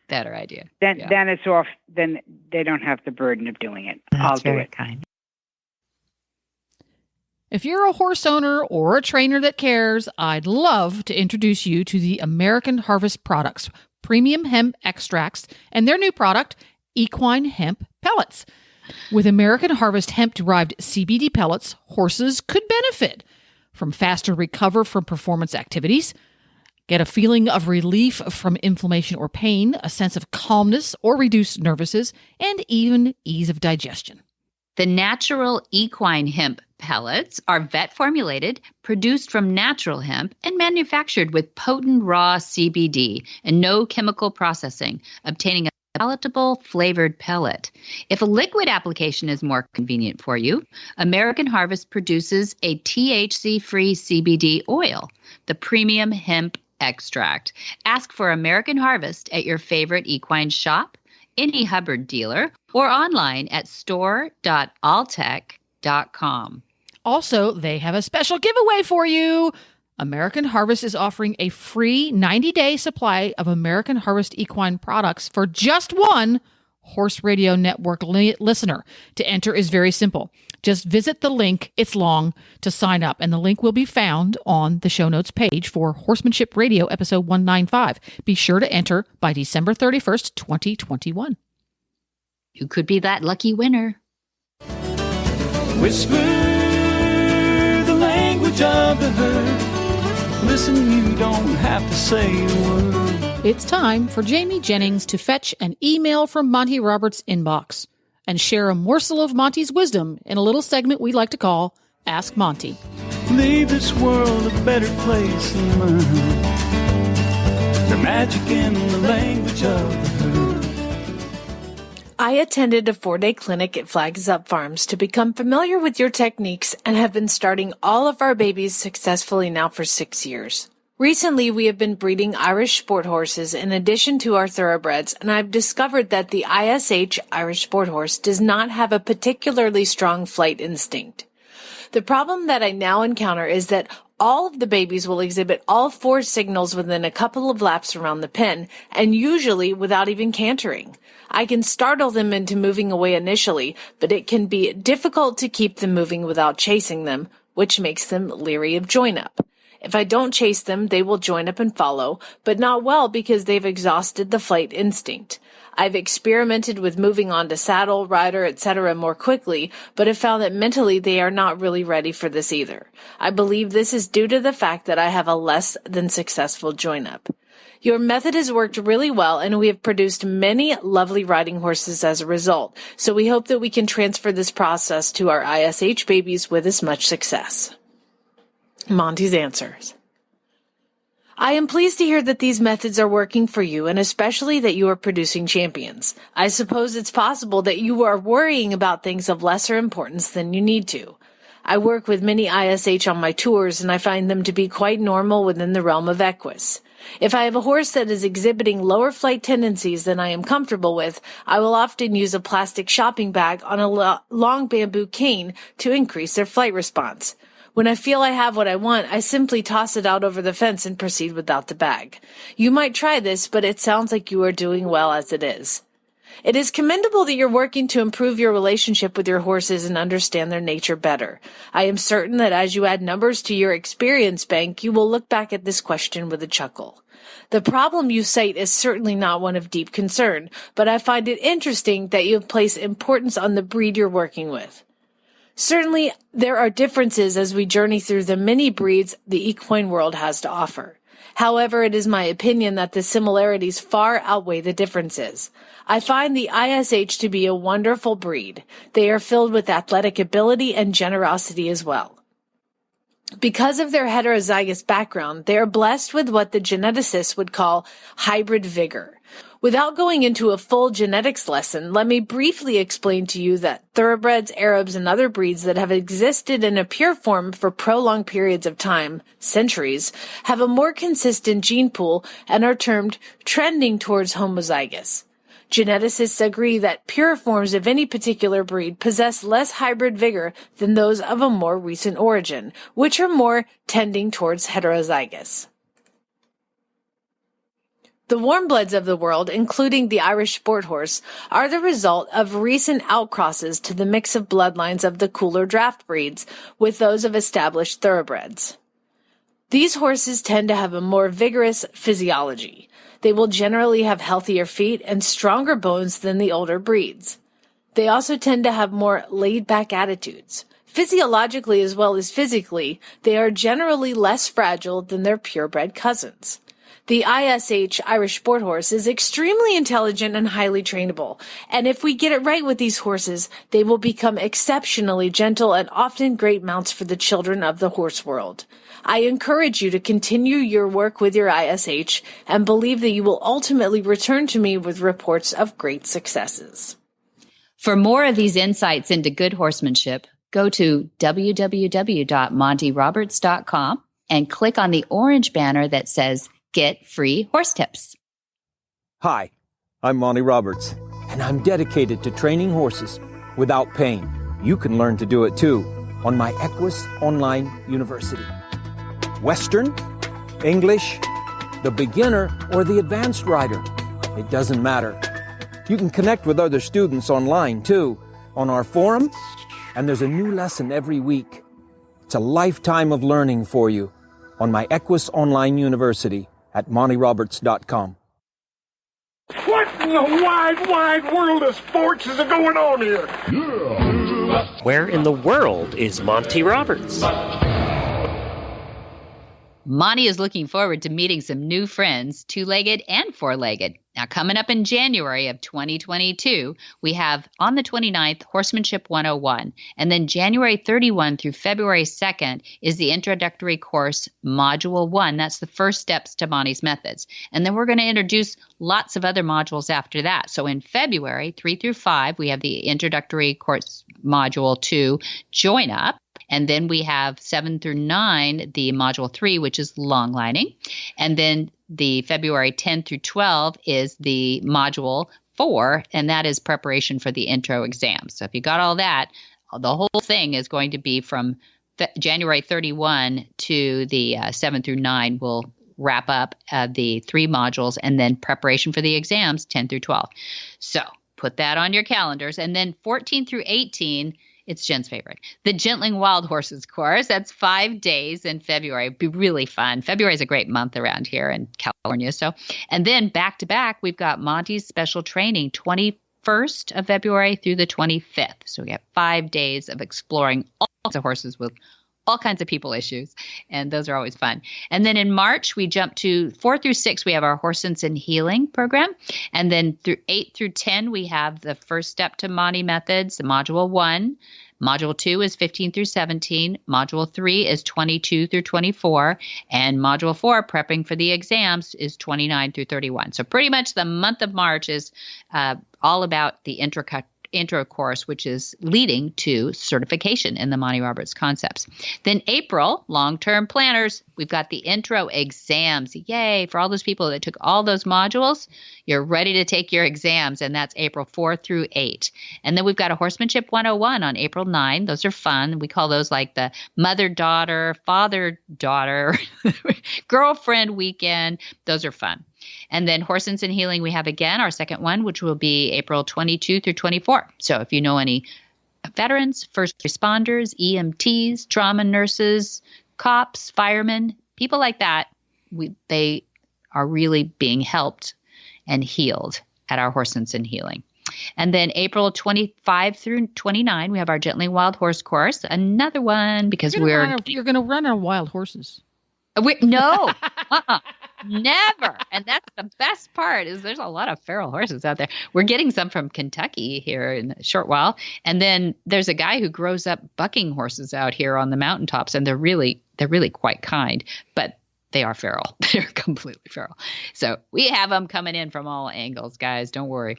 Better idea. Then it's off. Then they don't have the burden of doing it. I'll do it. Kind. If you're a horse owner or a trainer that cares, I'd love to introduce you to the American Harvest products, premium hemp extracts, and their new product, equine hemp pellets. With American Harvest hemp-derived CBD pellets, horses could benefit from faster recover from performance activities, get a feeling of relief from inflammation or pain, a sense of calmness or reduced nervousness, and even ease of digestion. The natural equine hemp pellets are vet formulated, produced from natural hemp, and manufactured with potent raw CBD and no chemical processing, obtaining a palatable flavored pellet. If a liquid application is more convenient for you, American Harvest produces a THC-free CBD oil, the premium hemp extract. Ask for American Harvest at your favorite equine shop, any Hubbard dealer, or online at store.alltech.com. Also, they have a special giveaway for you. American Harvest is offering a free 90-day supply of American Harvest equine products for just one Horse Radio Network listener. To enter is very simple. Just visit the link, it's long, to sign up, and the link will be found on the show notes page for Horsemanship Radio episode 195. Be sure to enter by December 31st, 2021. You could be that lucky winner. Whisper the language of the herd. Listen, you don't have to say a word. It's time for Jamie Jennings to fetch an email from Monty Roberts' inbox and share a morsel of Monty's wisdom in a little segment we like to call Ask Monty. Leave this world a better place than mine. The magic in the language of the herd. I attended a 4-day clinic at Flags Up Farms to become familiar with your techniques and have been starting all of our babies successfully now for 6 years. Recently, we have been breeding Irish sport horses in addition to our thoroughbreds, and I've discovered that the ISH Irish sport horse does not have a particularly strong flight instinct. The problem that I now encounter is that all of the babies will exhibit all 4 signals within a couple of laps around the pen, and usually without even cantering. I can startle them into moving away initially, but it can be difficult to keep them moving without chasing them, which makes them leery of join-up. If I don't chase them, they will join up and follow, but not well because they've exhausted the flight instinct. I've experimented with moving on to saddle, rider, etc. more quickly, but have found that mentally they are not really ready for this either. I believe this is due to the fact that I have a less than successful join-up. Your method has worked really well, and we have produced many lovely riding horses as a result, so we hope that we can transfer this process to our ISH babies with as much success. Monty's answers. I am pleased to hear that these methods are working for you, and especially that you are producing champions. I suppose it's possible that you are worrying about things of lesser importance than you need to. I work with many ISH on my tours, and I find them to be quite normal within the realm of equus. If I have a horse that is exhibiting lower flight tendencies than I am comfortable with, I will often use a plastic shopping bag on a long bamboo cane to increase their flight response. When I feel I have what I want, I simply toss it out over the fence and proceed without the bag. You might try this, but it sounds like you are doing well as it is. It is commendable that you're working to improve your relationship with your horses and understand their nature better. I am certain that as you add numbers to your experience bank, you will look back at this question with a chuckle. The problem you cite is certainly not one of deep concern, but I find it interesting that you place importance on the breed you're working with. Certainly, there are differences as we journey through the many breeds the equine world has to offer. However, it is my opinion that the similarities far outweigh the differences. I find the ISH to be a wonderful breed. They are filled with athletic ability and generosity as well. Because of their heterozygous background, they are blessed with what the geneticists would call hybrid vigor. Without going into a full genetics lesson, let me briefly explain to you that thoroughbreds, Arabs, and other breeds that have existed in a pure form for prolonged periods of time, centuries, have a more consistent gene pool and are termed trending towards homozygous. Geneticists agree that pure forms of any particular breed possess less hybrid vigor than those of a more recent origin, which are more tending towards heterozygous. The warmbloods of the world, including the Irish sport horse, are the result of recent outcrosses to the mix of bloodlines of the cooler draft breeds with those of established thoroughbreds. These horses tend to have a more vigorous physiology. They will generally have healthier feet and stronger bones than the older breeds. They also tend to have more laid-back attitudes. Physiologically as well as physically, they are generally less fragile than their purebred cousins. The ISH Irish sport horse is extremely intelligent and highly trainable, and if we get it right with these horses, they will become exceptionally gentle and often great mounts for the children of the horse world. I encourage you to continue your work with your ISH and believe that you will ultimately return to me with reports of great successes. For more of these insights into good horsemanship, go to www.montyroberts.com and click on the orange banner that says Get Free Horse Tips. Hi, I'm Monty Roberts, and I'm dedicated to training horses without pain. You can learn to do it too on my Equus Online University. Western, English, the beginner, or the advanced rider. It doesn't matter. You can connect with other students online too, on our forum, and there's a new lesson every week. It's a lifetime of learning for you on my Equus Online University at montyroberts.com. What in the wide, wide world of sports is going on here? Where in the world is Monty Roberts? Monty is looking forward to meeting some new friends, two-legged and four-legged. Now, coming up in January of 2022, we have on the 29th, Horsemanship 101. And then January 31 through February 2nd is the introductory course, Module 1. That's the first steps to Monty's methods. And then we're going to introduce lots of other modules after that. So in February 3 through 5, we have the introductory course, Module 2, Join Up. And then we have 7 through 9, the module 3, which is long lining. And then the February 10 through 12 is the module 4, and that is preparation for the intro exam. So if you got all that, the whole thing is going to be from January 31 to the 7 through 9 will wrap up the 3 modules, and then preparation for the exams 10 through 12. So put that on your calendars. And then 14 through 18, it's Jen's favorite, the Gentling Wild Horses course. That's 5 days in February. It'd be really fun. February is a great month around here in California. So, and then back to back, we've got Monty's special training, 21st of February through the 25th. So we have 5 days of exploring all kinds of horses with all kinds of people issues, and those are always fun. And then in March, we jump to 4 through 6, we have our HandsOn Healing program. And then through 8 through 10, we have the first step to Monty methods, the module 1. Module 2 is 15 through 17. Module 3 is 22 through 24. And Module 4, prepping for the exams, is 29 through 31. So pretty much the month of March is all about the intro course, which is leading to certification in the Monty Roberts concepts. Then April, long-term planners, we've got the intro exams. Yay, for all those people that took all those modules, you're ready to take your exams, and that's April 4 through 8. And then we've got a Horsemanship 101 on April 9. Those are fun. We call those like the mother-daughter, father-daughter, girlfriend weekend. Those are fun. And then HandsOn Healing, we have again our second one, which will be April 22 through 24. So if you know any veterans, first responders, EMTs, trauma nurses, cops, firemen, people like that, they are really being helped and healed at our HandsOn Healing. And then April 25 through 29, we have our Gentling Wild Horse course, another one because you're going to run our wild horses. No, never. And that's the best part is there's a lot of feral horses out there. We're getting some from Kentucky here in a short while. And then there's a guy who grows up bucking horses out here on the mountaintops, and they're really quite kind, but they are feral. They're completely feral. So we have them coming in from all angles, guys. Don't worry.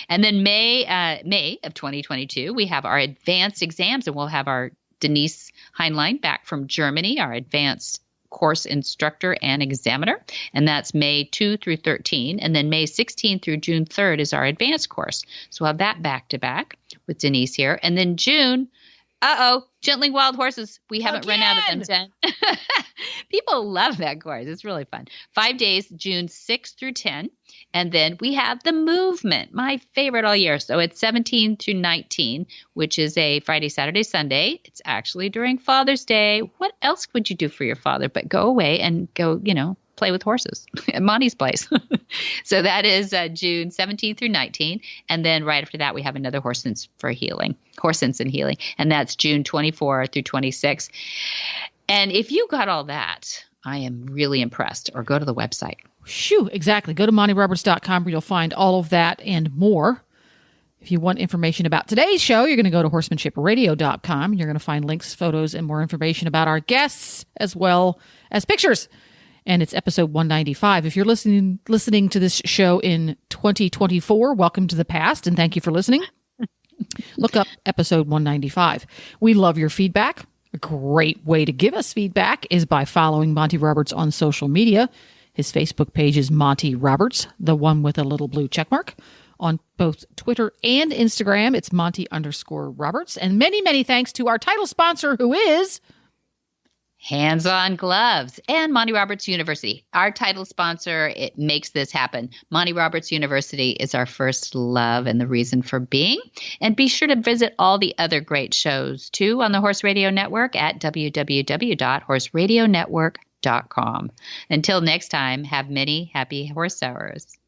And then May of 2022, we have our advanced exams, and we'll have our Denise Heinlein back from Germany, our advanced course instructor and examiner, and that's May 2 through 13. And then May 16 through June 3rd is our advanced course. So we'll have that back to back with Denise here. And then June, Gentling Wild Horses. We haven't run out of them, Jen. People love that course. It's really fun. 5 days, June 6 through 10. And then we have the movement, my favorite all year. So it's 17 through 19, which is a Friday, Saturday, Sunday. It's actually during Father's Day. What else would you do for your father but go away and go, play with horses at Monty's place? So that is June 17 through 19. And then right after that, we have another HandsOn Healing. And that's June 24 through 26. And if you got all that, I am really impressed. Or go to the website. Shoo, exactly. Go to MontyRoberts.com where you'll find all of that and more. If you want information about today's show, you're going to go to HorsemanshipRadio.com. You're going to find links, photos, and more information about our guests, as well as pictures. And it's episode 195. If you're listening to this show in 2024, welcome to the past, and thank you for listening. Look up episode 195. We love your feedback. A great way to give us feedback is by following Monty Roberts on social media. His Facebook page is Monty Roberts, the one with a little blue checkmark. On both Twitter and Instagram, it's Monty_Roberts. And many, many thanks to our title sponsor, who is HandsOn Gloves and Monty Roberts University. Our title sponsor, it makes this happen. Monty Roberts University is our first love and the reason for being. And be sure to visit all the other great shows, too, on the Horse Radio Network at www.horseradionetwork.com. Until next time, have many happy horse hours.